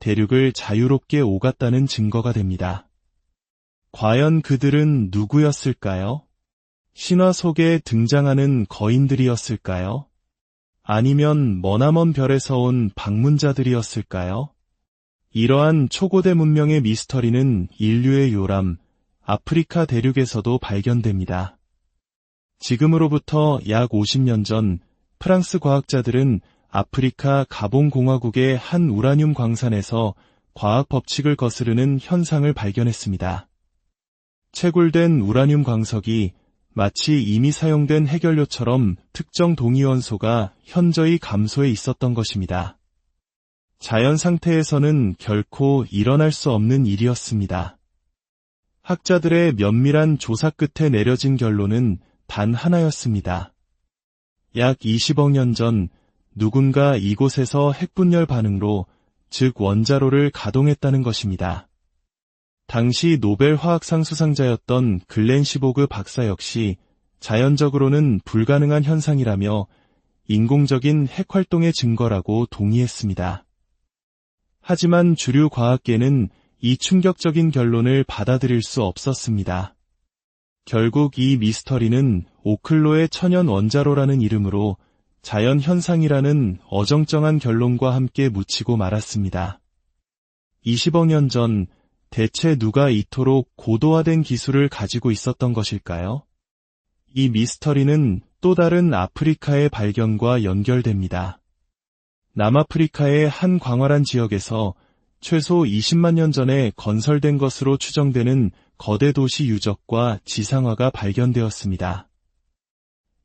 대륙을 자유롭게 오갔다는 증거가 됩니다. 과연 그들은 누구였을까요? 신화 속에 등장하는 거인들이었을까요? 아니면 머나먼 별에서 온 방문자들이었을까요? 이러한 초고대 문명의 미스터리는 인류의 요람, 아프리카 대륙에서도 발견됩니다. 지금으로부터 약 50년 전 프랑스 과학자들은 아프리카 가봉 공화국의 한 우라늄 광산에서 과학 법칙을 거스르는 현상을 발견했습니다. 채굴된 우라늄 광석이 마치 이미 사용된 해결료처럼 특정 동위원소가 현저히 감소해 있었던 것입니다. 자연 상태에서는 결코 일어날 수 없는 일이었습니다. 학자들의 면밀한 조사 끝에 내려진 결론은 단 하나였습니다. 약 20억 년 전 누군가 이곳에서 핵분열 반응로, 즉 원자로를 가동했다는 것입니다. 당시 노벨 화학상 수상자였던 글렌 시보그 박사 역시 자연적으로는 불가능한 현상이라며 인공적인 핵활동의 증거라고 동의했습니다. 하지만 주류 과학계는 이 충격적인 결론을 받아들일 수 없었습니다. 결국 이 미스터리는 오클로의 천연 원자로라는 이름으로 자연현상이라는 어정쩡한 결론과 함께 묻히고 말았습니다. 20억 년 전 대체 누가 이토록 고도화된 기술을 가지고 있었던 것일까요? 이 미스터리는 또 다른 아프리카의 발견과 연결됩니다. 남아프리카의 한 광활한 지역에서 최소 20만 년 전에 건설된 것으로 추정되는 거대 도시 유적과 지상화가 발견되었습니다.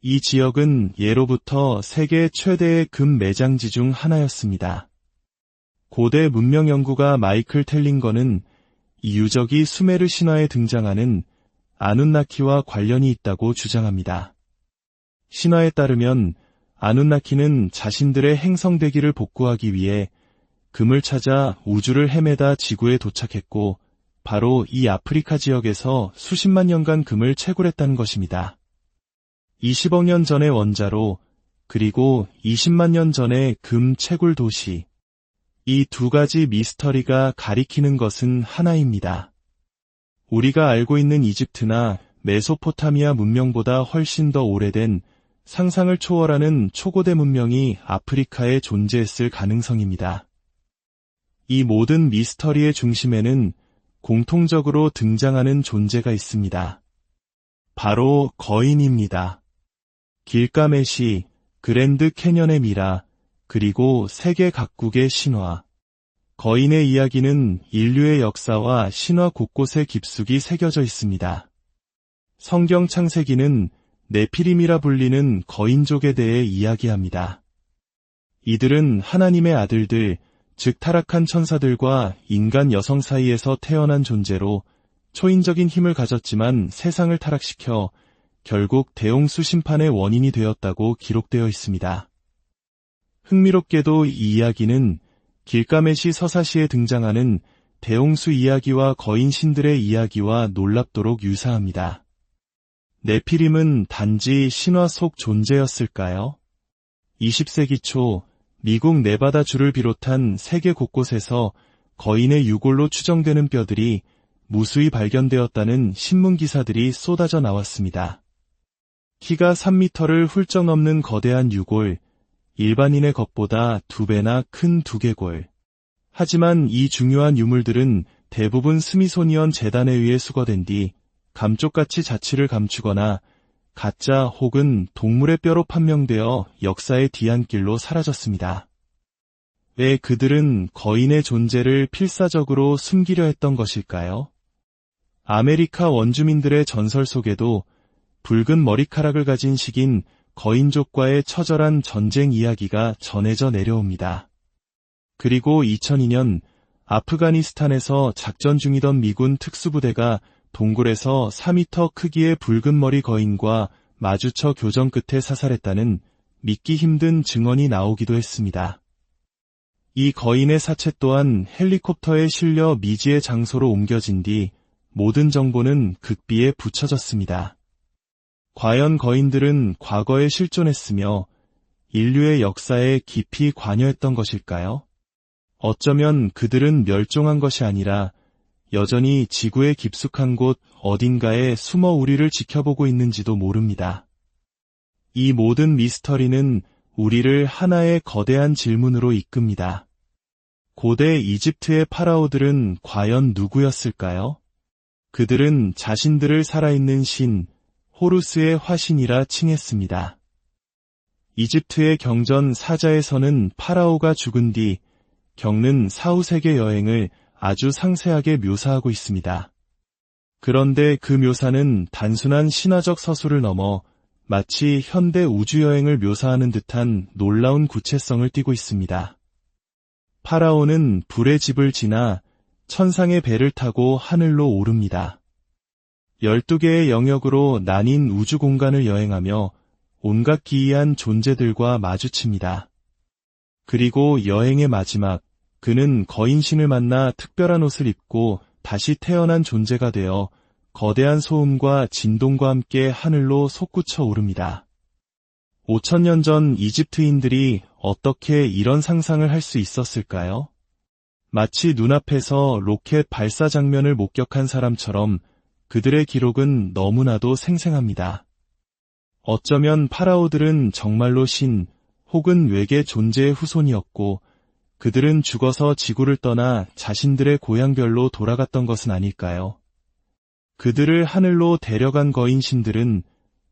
이 지역은 예로부터 세계 최대의 금 매장지 중 하나였습니다. 고대 문명 연구가 마이클 텔링거는 이 유적이 수메르 신화에 등장하는 아눈나키와 관련이 있다고 주장합니다. 신화에 따르면 아눈나키는 자신들의 행성대기를 복구하기 위해 금을 찾아 우주를 헤매다 지구에 도착했고 바로 이 아프리카 지역에서 수십만 년간 금을 채굴했다는 것입니다. 20억 년 전의 원자로, 그리고 20만 년 전의 금 채굴 도시. 이 두 가지 미스터리가 가리키는 것은 하나입니다. 우리가 알고 있는 이집트나 메소포타미아 문명보다 훨씬 더 오래된 상상을 초월하는 초고대 문명이 아프리카에 존재했을 가능성입니다. 이 모든 미스터리의 중심에는 공통적으로 등장하는 존재가 있습니다. 바로 거인입니다. 길가메시, 그랜드 캐년의 미라, 그리고 세계 각국의 신화. 거인의 이야기는 인류의 역사와 신화 곳곳에 깊숙이 새겨져 있습니다. 성경 창세기는 네피림이라 불리는 거인족에 대해 이야기합니다. 이들은 하나님의 아들들, 즉 타락한 천사들과 인간 여성 사이에서 태어난 존재로 초인적인 힘을 가졌지만 세상을 타락시켜 결국 대홍수 심판의 원인이 되었다고 기록되어 있습니다. 흥미롭게도 이 이야기는 길가메시 서사시에 등장하는 대홍수 이야기와 거인 신들의 이야기와 놀랍도록 유사합니다. 네피림은 단지 신화 속 존재였을까요? 20세기 초 미국 네바다주를 비롯한 세계 곳곳에서 거인의 유골로 추정되는 뼈들이 무수히 발견되었다는 신문 기사들이 쏟아져 나왔습니다. 키가 3m를 훌쩍 넘는 거대한 유골, 일반인의 것보다 2배나 큰 두개골. 하지만 이 중요한 유물들은 대부분 스미소니언 재단에 의해 수거된 뒤 감쪽같이 자취를 감추거나 가짜 혹은 동물의 뼈로 판명되어 역사의 뒤안길로 사라졌습니다. 왜 그들은 거인의 존재를 필사적으로 숨기려 했던 것일까요? 아메리카 원주민들의 전설 속에도 붉은 머리카락을 가진 식인 거인족과의 처절한 전쟁 이야기가 전해져 내려옵니다. 그리고 2002년 아프가니스탄에서 작전 중이던 미군 특수부대가 동굴에서 4m 크기의 붉은 머리 거인과 마주쳐 교전 끝에 사살했다는 믿기 힘든 증언이 나오기도 했습니다. 이 거인의 사체 또한 헬리콥터에 실려 미지의 장소로 옮겨진 뒤 모든 정보는 극비에 붙여졌습니다. 과연 거인들은 과거에 실존했으며 인류의 역사에 깊이 관여했던 것일까요? 어쩌면 그들은 멸종한 것이 아니라 여전히 지구의 깊숙한 곳 어딘가에 숨어 우리를 지켜보고 있는지도 모릅니다. 이 모든 미스터리는 우리를 하나의 거대한 질문으로 이끕니다. 고대 이집트의 파라오들은 과연 누구였을까요? 그들은 자신들을 살아있는 신, 호루스의 화신이라 칭했습니다. 이집트의 경전 사자에서는 파라오가 죽은 뒤 겪는 사후세계 여행을 아주 상세하게 묘사하고 있습니다. 그런데 그 묘사는 단순한 신화적 서술을 넘어 마치 현대 우주여행을 묘사하는 듯한 놀라운 구체성을 띠고 있습니다. 파라오는 불의 집을 지나 천상의 배를 타고 하늘로 오릅니다. 12개의 영역으로 나뉜 우주 공간을 여행하며 온갖 기이한 존재들과 마주칩니다. 그리고 여행의 마지막, 그는 거인신을 만나 특별한 옷을 입고 다시 태어난 존재가 되어 거대한 소음과 진동과 함께 하늘로 솟구쳐 오릅니다. 5,000년 전 이집트인들이 어떻게 이런 상상을 할 수 있었을까요? 마치 눈앞에서 로켓 발사 장면을 목격한 사람처럼 그들의 기록은 너무나도 생생합니다. 어쩌면 파라오들은 정말로 신 혹은 외계 존재의 후손이었고 그들은 죽어서 지구를 떠나 자신들의 고향별로 돌아갔던 것은 아닐까요? 그들을 하늘로 데려간 거인 신들은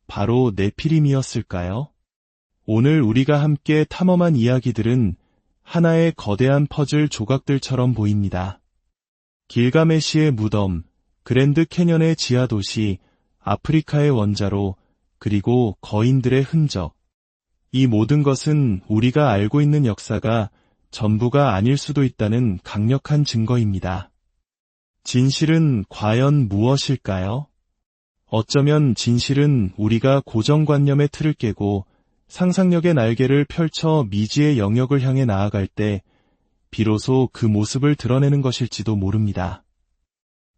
바로 네피림이었을까요? 오늘 우리가 함께 탐험한 이야기들은 하나의 거대한 퍼즐 조각들처럼 보입니다. 길가메시의 무덤, 그랜드 캐년의 지하도시, 아프리카의 원자로, 그리고 거인들의 흔적. 이 모든 것은 우리가 알고 있는 역사가 전부가 아닐 수도 있다는 강력한 증거입니다. 진실은 과연 무엇일까요? 어쩌면 진실은 우리가 고정관념의 틀을 깨고 상상력의 날개를 펼쳐 미지의 영역을 향해 나아갈 때 비로소 그 모습을 드러내는 것일지도 모릅니다.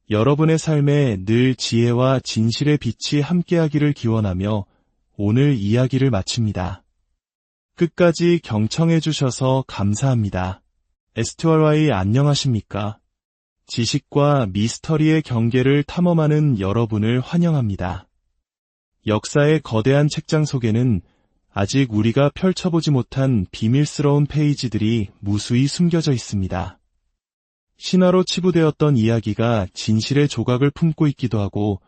여러분의 삶에 늘 지혜와 진실의 빛이 함께하기를 기원하며 오늘 이야기를 마칩니다. 끝까지 경청해 주셔서 감사합니다. STRY 안녕하십니까? 지식과 미스터리의 경계를 탐험하는 여러분을 환영합니다. 역사의 거대한 책장 속에는 아직 우리가 펼쳐보지 못한 비밀스러운 페이지들이 무수히 숨겨져 있습니다. 신화로 치부되었던 이야기가 진실의 조각을 품고 있기도 하고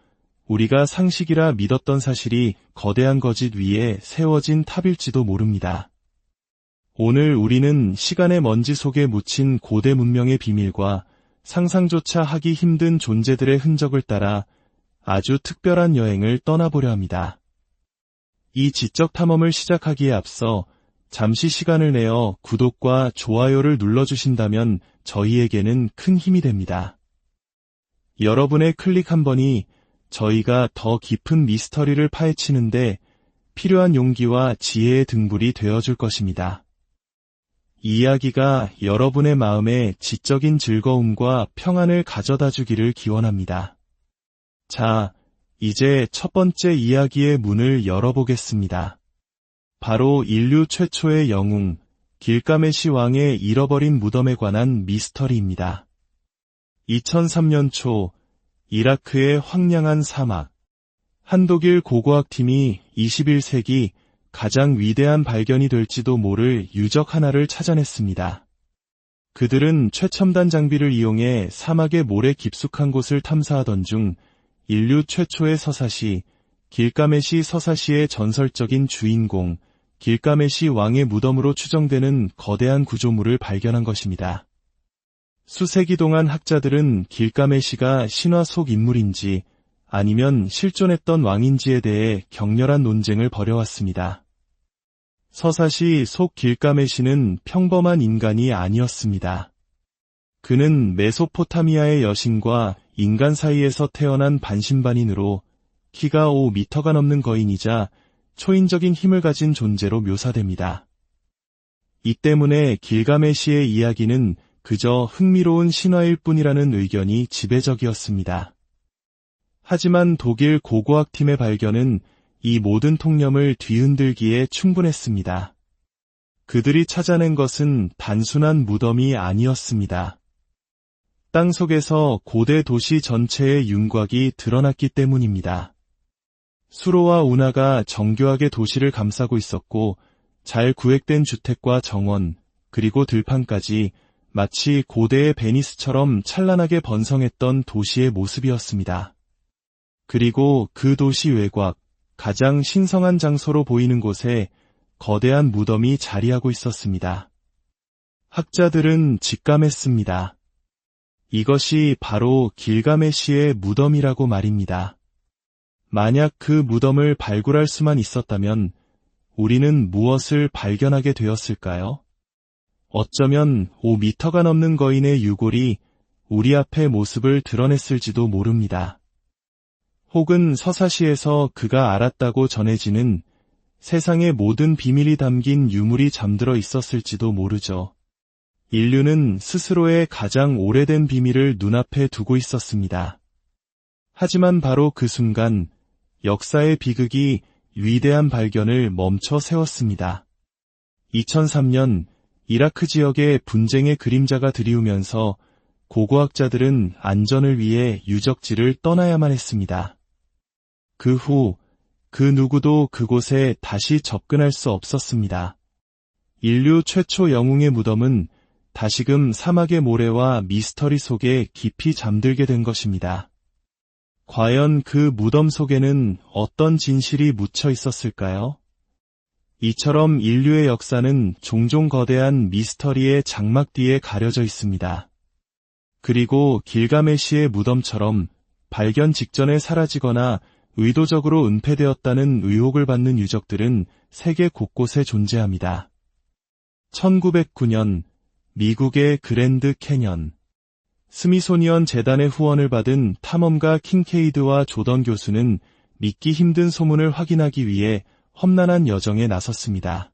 우리가 상식이라 믿었던 사실이 거대한 거짓 위에 세워진 탑일지도 모릅니다. 오늘 우리는 시간의 먼지 속에 묻힌 고대 문명의 비밀과 상상조차 하기 힘든 존재들의 흔적을 따라 아주 특별한 여행을 떠나보려 합니다. 이 지적 탐험을 시작하기에 앞서 잠시 시간을 내어 구독과 좋아요를 눌러주신다면 저희에게는 큰 힘이 됩니다. 여러분의 클릭 한 번이 저희가 더 깊은 미스터리를 파헤치는데 필요한 용기와 지혜의 등불이 되어줄 것입니다. 이 이야기가 여러분의 마음에 지적인 즐거움과 평안을 가져다 주기를 기원합니다. 자, 이제 첫 번째 이야기의 문을 열어보겠습니다. 바로 인류 최초의 영웅, 길가메시 왕의 잃어버린 무덤에 관한 미스터리입니다. 2003년 초, 이라크의 황량한 사막. 한 독일 고고학팀이 21세기 가장 위대한 발견이 될지도 모를 유적 하나를 찾아냈습니다. 그들은 최첨단 장비를 이용해 사막의 모래 깊숙한 곳을 탐사하던 중 인류 최초의 서사시, 길가메시 서사시의 전설적인 주인공, 길가메시 왕의 무덤으로 추정되는 거대한 구조물을 발견한 것입니다. 수세기 동안 학자들은 길가메시가 신화 속 인물인지 아니면 실존했던 왕인지에 대해 격렬한 논쟁을 벌여왔습니다. 서사시 속 길가메시는 평범한 인간이 아니었습니다. 그는 메소포타미아의 여신과 인간 사이에서 태어난 반신반인으로 키가 5미터가 넘는 거인이자 초인적인 힘을 가진 존재로 묘사됩니다. 이 때문에 길가메시의 이야기는 그저 흥미로운 신화일 뿐이라는 의견이 지배적이었습니다. 하지만 독일 고고학팀의 발견은 이 모든 통념을 뒤흔들기에 충분했습니다. 그들이 찾아낸 것은 단순한 무덤이 아니었습니다. 땅속에서 고대 도시 전체의 윤곽이 드러났기 때문입니다. 수로와 운하가 정교하게 도시를 감싸고 있었고 잘 구획된 주택과 정원, 그리고 들판까지 마치 고대의 베니스처럼 찬란하게 번성했던 도시의 모습이었습니다. 그리고 그 도시 외곽, 가장 신성한 장소로 보이는 곳에 거대한 무덤이 자리하고 있었습니다. 학자들은 직감했습니다. 이것이 바로 길가메시의 무덤이라고 말입니다. 만약 그 무덤을 발굴할 수만 있었다면 우리는 무엇을 발견하게 되었을까요? 어쩌면 5미터가 넘는 거인의 유골이 우리 앞에 모습을 드러냈을지도 모릅니다. 혹은 서사시에서 그가 알았다고 전해지는 세상의 모든 비밀이 담긴 유물이 잠들어 있었을지도 모르죠. 인류는 스스로의 가장 오래된 비밀을 눈앞에 두고 있었습니다. 하지만 바로 그 순간 역사의 비극이 위대한 발견을 멈춰 세웠습니다. 2003년 이라크 지역의 분쟁의 그림자가 드리우면서 고고학자들은 안전을 위해 유적지를 떠나야만 했습니다. 그 후 그 누구도 그곳에 다시 접근할 수 없었습니다. 인류 최초 영웅의 무덤은 다시금 사막의 모래와 미스터리 속에 깊이 잠들게 된 것입니다. 과연 그 무덤 속에는 어떤 진실이 묻혀 있었을까요? 이처럼 인류의 역사는 종종 거대한 미스터리의 장막 뒤에 가려져 있습니다. 그리고 길가메시의 무덤처럼 발견 직전에 사라지거나 의도적으로 은폐되었다는 의혹을 받는 유적들은 세계 곳곳에 존재합니다. 1909년 미국의 그랜드 캐년. 스미소니언 재단의 후원을 받은 탐험가 킹케이드와 조던 교수는 믿기 힘든 소문을 확인하기 위해 험난한 여정에 나섰습니다.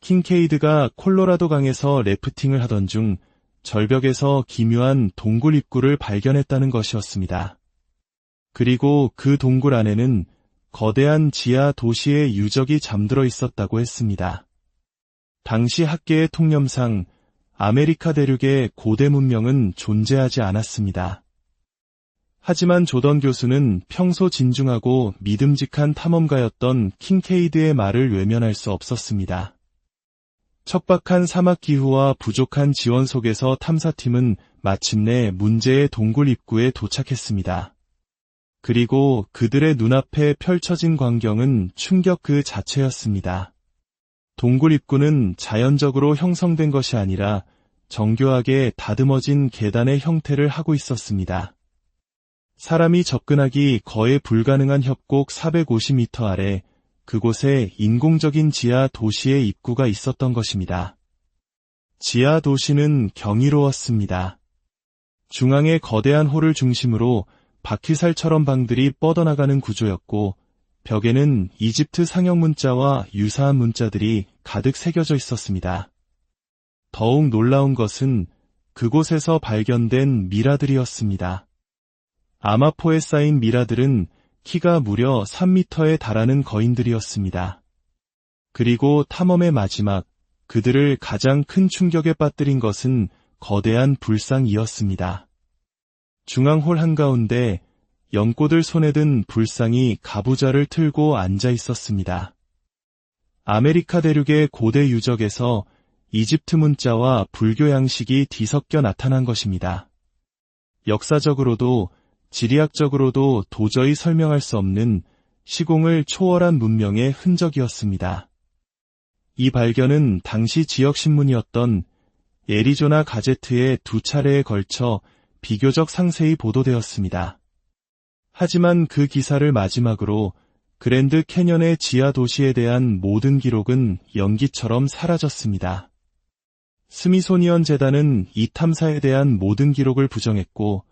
킹케이드가 콜로라도 강에서 래프팅을 하던 중 절벽에서 기묘한 동굴 입구를 발견했다는 것이었습니다. 그리고 그 동굴 안에는 거대한 지하 도시의 유적이 잠들어 있었다고 했습니다. 당시 학계의 통념상 아메리카 대륙의 고대 문명은 존재하지 않았습니다. 하지만 조던 교수는 평소 진중하고 믿음직한 탐험가였던 킹케이드의 말을 외면할 수 없었습니다. 척박한 사막 기후와 부족한 지원 속에서 탐사팀은 마침내 문제의 동굴 입구에 도착했습니다. 그리고 그들의 눈앞에 펼쳐진 광경은 충격 그 자체였습니다. 동굴 입구는 자연적으로 형성된 것이 아니라 정교하게 다듬어진 계단의 형태를 하고 있었습니다. 사람이 접근하기 거의 불가능한 협곡 450m 아래 그곳에 인공적인 지하 도시의 입구가 있었던 것입니다. 지하 도시는 경이로웠습니다. 중앙의 거대한 홀을 중심으로 바퀴살처럼 방들이 뻗어나가는 구조였고 벽에는 이집트 상형 문자와 유사한 문자들이 가득 새겨져 있었습니다. 더욱 놀라운 것은 그곳에서 발견된 미라들이었습니다. 아마포에 쌓인 미라들은 키가 무려 3m에 달하는 거인들이었습니다. 그리고 탐험의 마지막, 그들을 가장 큰 충격에 빠뜨린 것은 거대한 불상이었습니다. 중앙홀 한가운데 연꽃을 손에 든 불상이 가부좌를 틀고 앉아 있었습니다. 아메리카 대륙의 고대 유적에서 이집트 문자와 불교 양식이 뒤섞여 나타난 것입니다. 역사적으로도 지리학적으로도 도저히 설명할 수 없는 시공을 초월한 문명의 흔적이었습니다. 이 발견은 당시 지역 신문이었던 애리조나 가제트에 2차례에 걸쳐 비교적 상세히 보도되었습니다. 하지만 그 기사를 마지막으로 그랜드 캐년의 지하 도시에 대한 모든 기록은 연기처럼 사라졌습니다. 스미소니언 재단은 이 탐사에 대한 모든 기록을 부정했고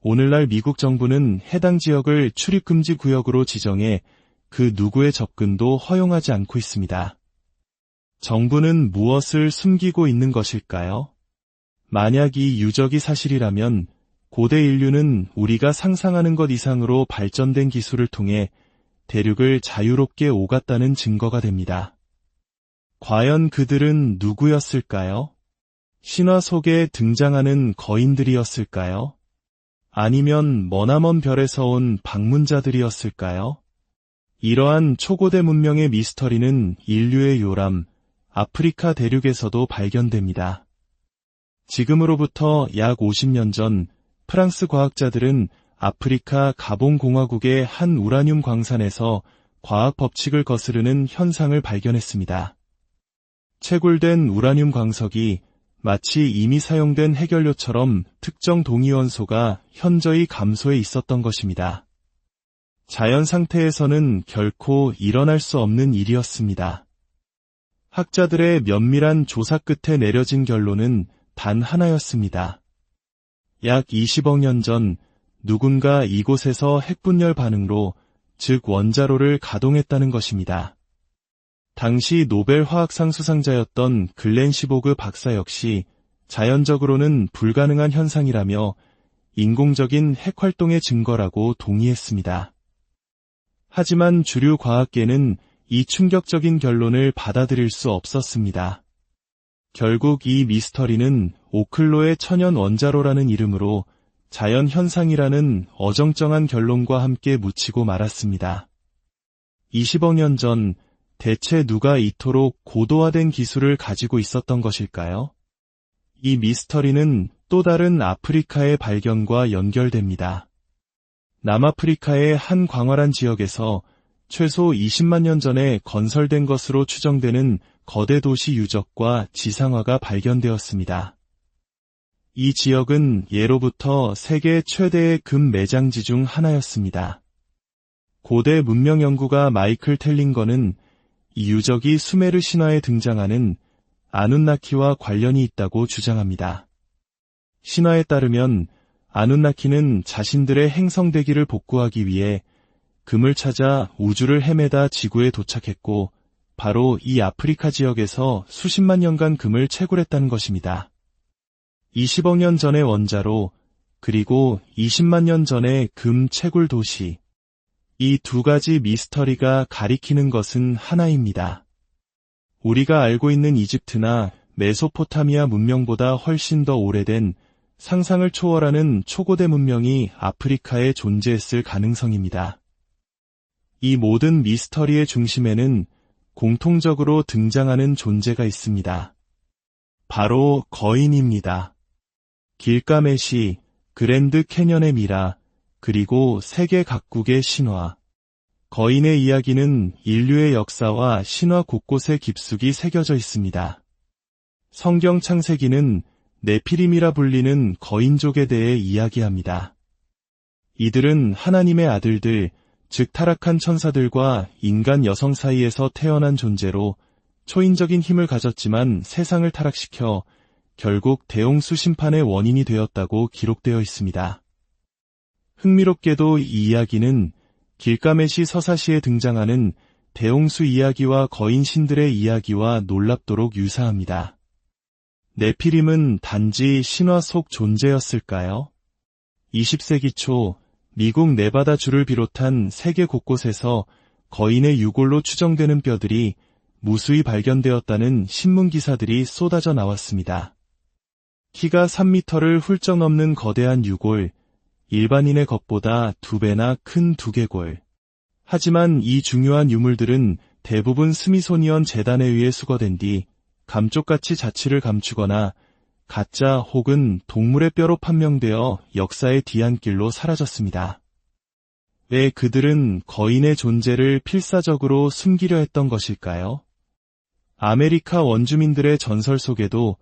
오늘날 미국 정부는 해당 지역을 출입금지 구역으로 지정해 그 누구의 접근도 허용하지 않고 있습니다. 정부는 무엇을 숨기고 있는 것일까요? 만약 이 유적이 사실이라면 고대 인류는 우리가 상상하는 것 이상으로 발전된 기술을 통해 대륙을 자유롭게 오갔다는 증거가 됩니다. 과연 그들은 누구였을까요? 신화 속에 등장하는 거인들이었을까요? 아니면 머나먼 별에서 온 방문자들이었을까요? 이러한 초고대 문명의 미스터리는 인류의 요람, 아프리카 대륙에서도 발견됩니다. 지금으로부터 약 50년 전 프랑스 과학자들은 아프리카 가봉 공화국의 한 우라늄 광산에서 과학 법칙을 거스르는 현상을 발견했습니다. 채굴된 우라늄 광석이 마치 이미 사용된 해결료처럼 특정 동위원소가 현저히 감소해 있었던 것입니다. 자연 상태에서는 결코 일어날 수 없는 일이었습니다. 학자들의 면밀한 조사 끝에 내려진 결론은 단 하나였습니다. 약 20억 년 전 누군가 이곳에서 핵분열 반응로, 즉 원자로를 가동했다는 것입니다. 당시 노벨 화학상 수상자였던 글렌 시보그 박사 역시 자연적으로는 불가능한 현상이라며 인공적인 핵활동의 증거라고 동의했습니다. 하지만 주류 과학계는 이 충격적인 결론을 받아들일 수 없었습니다. 결국 이 미스터리는 오클로의 천연 원자로라는 이름으로 자연 현상이라는 어정쩡한 결론과 함께 묻히고 말았습니다. 20억 년 전 대체 누가 이토록 고도화된 기술을 가지고 있었던 것일까요? 이 미스터리는 또 다른 아프리카의 발견과 연결됩니다. 남아프리카의 한 광활한 지역에서 최소 20만 년 전에 건설된 것으로 추정되는 거대 도시 유적과 지상화가 발견되었습니다. 이 지역은 예로부터 세계 최대의 금 매장지 중 하나였습니다. 고대 문명 연구가 마이클 텔링거는 이 유적이 수메르 신화에 등장하는 아눈나키와 관련이 있다고 주장합니다. 신화에 따르면 아눈나키는 자신들의 행성대기를 복구하기 위해 금을 찾아 우주를 헤매다 지구에 도착했고 바로 이 아프리카 지역에서 수십만 년간 금을 채굴했다는 것입니다. 20억 년 전의 원자로, 그리고 20만 년 전의 금 채굴 도시, 이 두 가지 미스터리가 가리키는 것은 하나입니다. 우리가 알고 있는 이집트나 메소포타미아 문명보다 훨씬 더 오래된 상상을 초월하는 초고대 문명이 아프리카에 존재했을 가능성입니다. 이 모든 미스터리의 중심에는 공통적으로 등장하는 존재가 있습니다. 바로 거인입니다. 길가메시, 그랜드 캐년의 미라, 그리고 세계 각국의 신화. 거인의 이야기는 인류의 역사와 신화 곳곳에 깊숙이 새겨져 있습니다. 성경 창세기는 네피림이라 불리는 거인족에 대해 이야기합니다. 이들은 하나님의 아들들, 즉 타락한 천사들과 인간 여성 사이에서 태어난 존재로 초인적인 힘을 가졌지만 세상을 타락시켜 결국 대홍수 심판의 원인이 되었다고 기록되어 있습니다. 흥미롭게도 이 이야기는 길가메시 서사시에 등장하는 대홍수 이야기와 거인 신들의 이야기와 놀랍도록 유사합니다. 네피림은 단지 신화 속 존재였을까요? 20세기 초 미국 네바다주를 비롯한 세계 곳곳에서 거인의 유골로 추정되는 뼈들이 무수히 발견되었다는 신문 기사들이 쏟아져 나왔습니다. 키가 3m를 훌쩍 넘는 거대한 유골, 일반인의 것보다 2배나 큰 두개골. 하지만 이 중요한 유물들은 대부분 스미소니언 재단에 의해 수거된 뒤 감쪽같이 자취를 감추거나 가짜 혹은 동물의 뼈로 판명되어 역사의 뒤안길로 사라졌습니다. 왜 그들은 거인의 존재를 필사적으로 숨기려 했던 것일까요? 아메리카 원주민들의 전설 속에도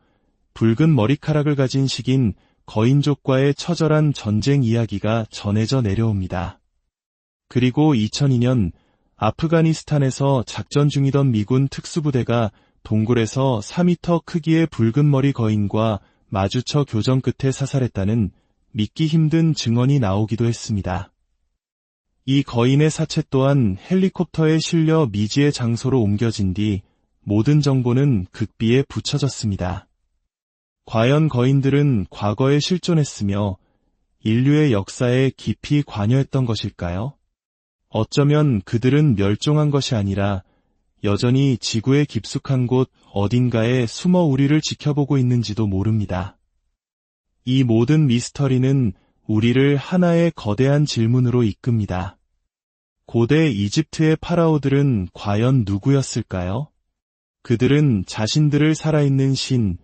붉은 머리카락을 가진 식인 거인족과의 처절한 전쟁 이야기가 전해져 내려옵니다. 그리고 2002년 아프가니스탄에서 작전 중이던 미군 특수부대가 동굴에서 4m 크기의 붉은 머리 거인과 마주쳐 교전 끝에 사살했다는 믿기 힘든 증언이 나오기도 했습니다. 이 거인의 사체 또한 헬리콥터에 실려 미지의 장소로 옮겨진 뒤 모든 정보는 극비에 붙여졌습니다. 과연 거인들은 과거에 실존했으며 인류의 역사에 깊이 관여했던 것일까요? 어쩌면 그들은 멸종한 것이 아니라 여전히 지구의 깊숙한 곳 어딘가에 숨어 우리를 지켜보고 있는지도 모릅니다. 이 모든 미스터리는 우리를 하나의 거대한 질문으로 이끕니다. 고대 이집트의 파라오들은 과연 누구였을까요? 그들은 자신들을 살아있는 신,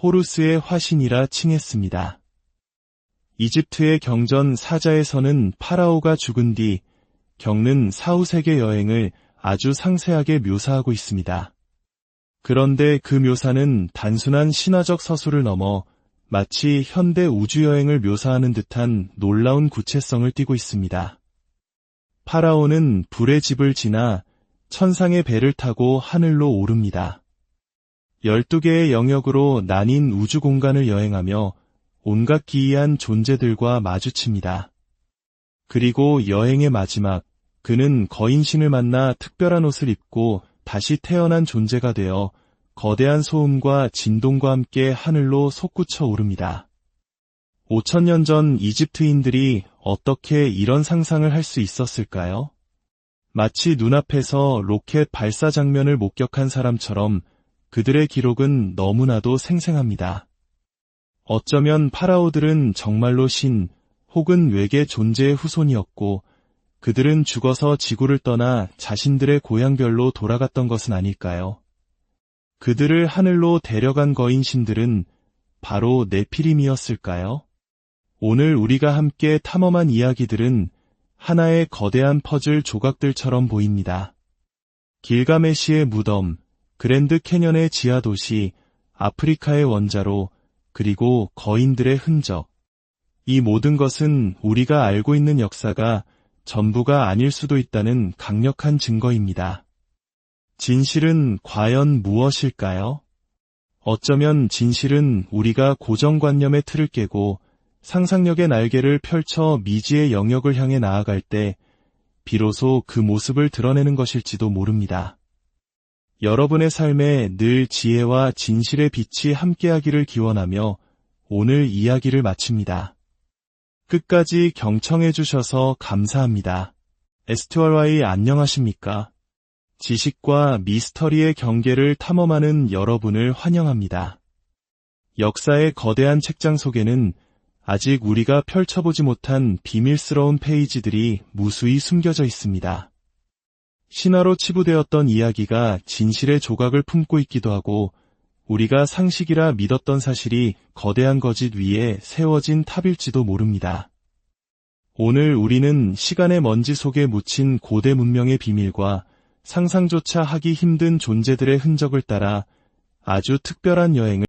호루스의 화신이라 칭했습니다. 이집트의 경전 사자에서는 파라오가 죽은 뒤 겪는 사후세계 여행을 아주 상세하게 묘사하고 있습니다. 그런데 그 묘사는 단순한 신화적 서술을 넘어 마치 현대 우주여행을 묘사하는 듯한 놀라운 구체성을 띠고 있습니다. 파라오는 불의 집을 지나 천상의 배를 타고 하늘로 오릅니다. 12개의 영역으로 나뉜 우주 공간을 여행하며 온갖 기이한 존재들과 마주칩니다. 그리고 여행의 마지막, 그는 거인신을 만나 특별한 옷을 입고 다시 태어난 존재가 되어 거대한 소음과 진동과 함께 하늘로 솟구쳐 오릅니다. 5000년 전 이집트인들이 어떻게 이런 상상을 할 수 있었을까요? 마치 눈앞에서 로켓 발사 장면을 목격한 사람처럼 그들의 기록은 너무나도 생생합니다. 어쩌면 파라오들은 정말로 신 혹은 외계 존재의 후손이었고 그들은 죽어서 지구를 떠나 자신들의 고향별로 돌아갔던 것은 아닐까요? 그들을 하늘로 데려간 거인신들은 바로 네피림이었을까요? 오늘 우리가 함께 탐험한 이야기들은 하나의 거대한 퍼즐 조각들처럼 보입니다. 길가메시의 무덤, 그랜드 캐년의 지하도시, 아프리카의 원자로, 그리고 거인들의 흔적. 이 모든 것은 우리가 알고 있는 역사가 전부가 아닐 수도 있다는 강력한 증거입니다. 진실은 과연 무엇일까요? 어쩌면 진실은 우리가 고정관념의 틀을 깨고 상상력의 날개를 펼쳐 미지의 영역을 향해 나아갈 때 비로소 그 모습을 드러내는 것일지도 모릅니다. 여러분의 삶에 늘 지혜와 진실의 빛이 함께하기를 기원하며 오늘 이야기를 마칩니다. 끝까지 경청해 주셔서 감사합니다. STRY 안녕하십니까? 지식과 미스터리의 경계를 탐험하는 여러분을 환영합니다. 역사의 거대한 책장 속에는 아직 우리가 펼쳐보지 못한 비밀스러운 페이지들이 무수히 숨겨져 있습니다. 신화로 치부되었던 이야기가 진실의 조각을 품고 있기도 하고 우리가 상식이라 믿었던 사실이 거대한 거짓 위에 세워진 탑일지도 모릅니다. 오늘 우리는 시간의 먼지 속에 묻힌 고대 문명의 비밀과 상상조차 하기 힘든 존재들의 흔적을 따라 아주 특별한 여행을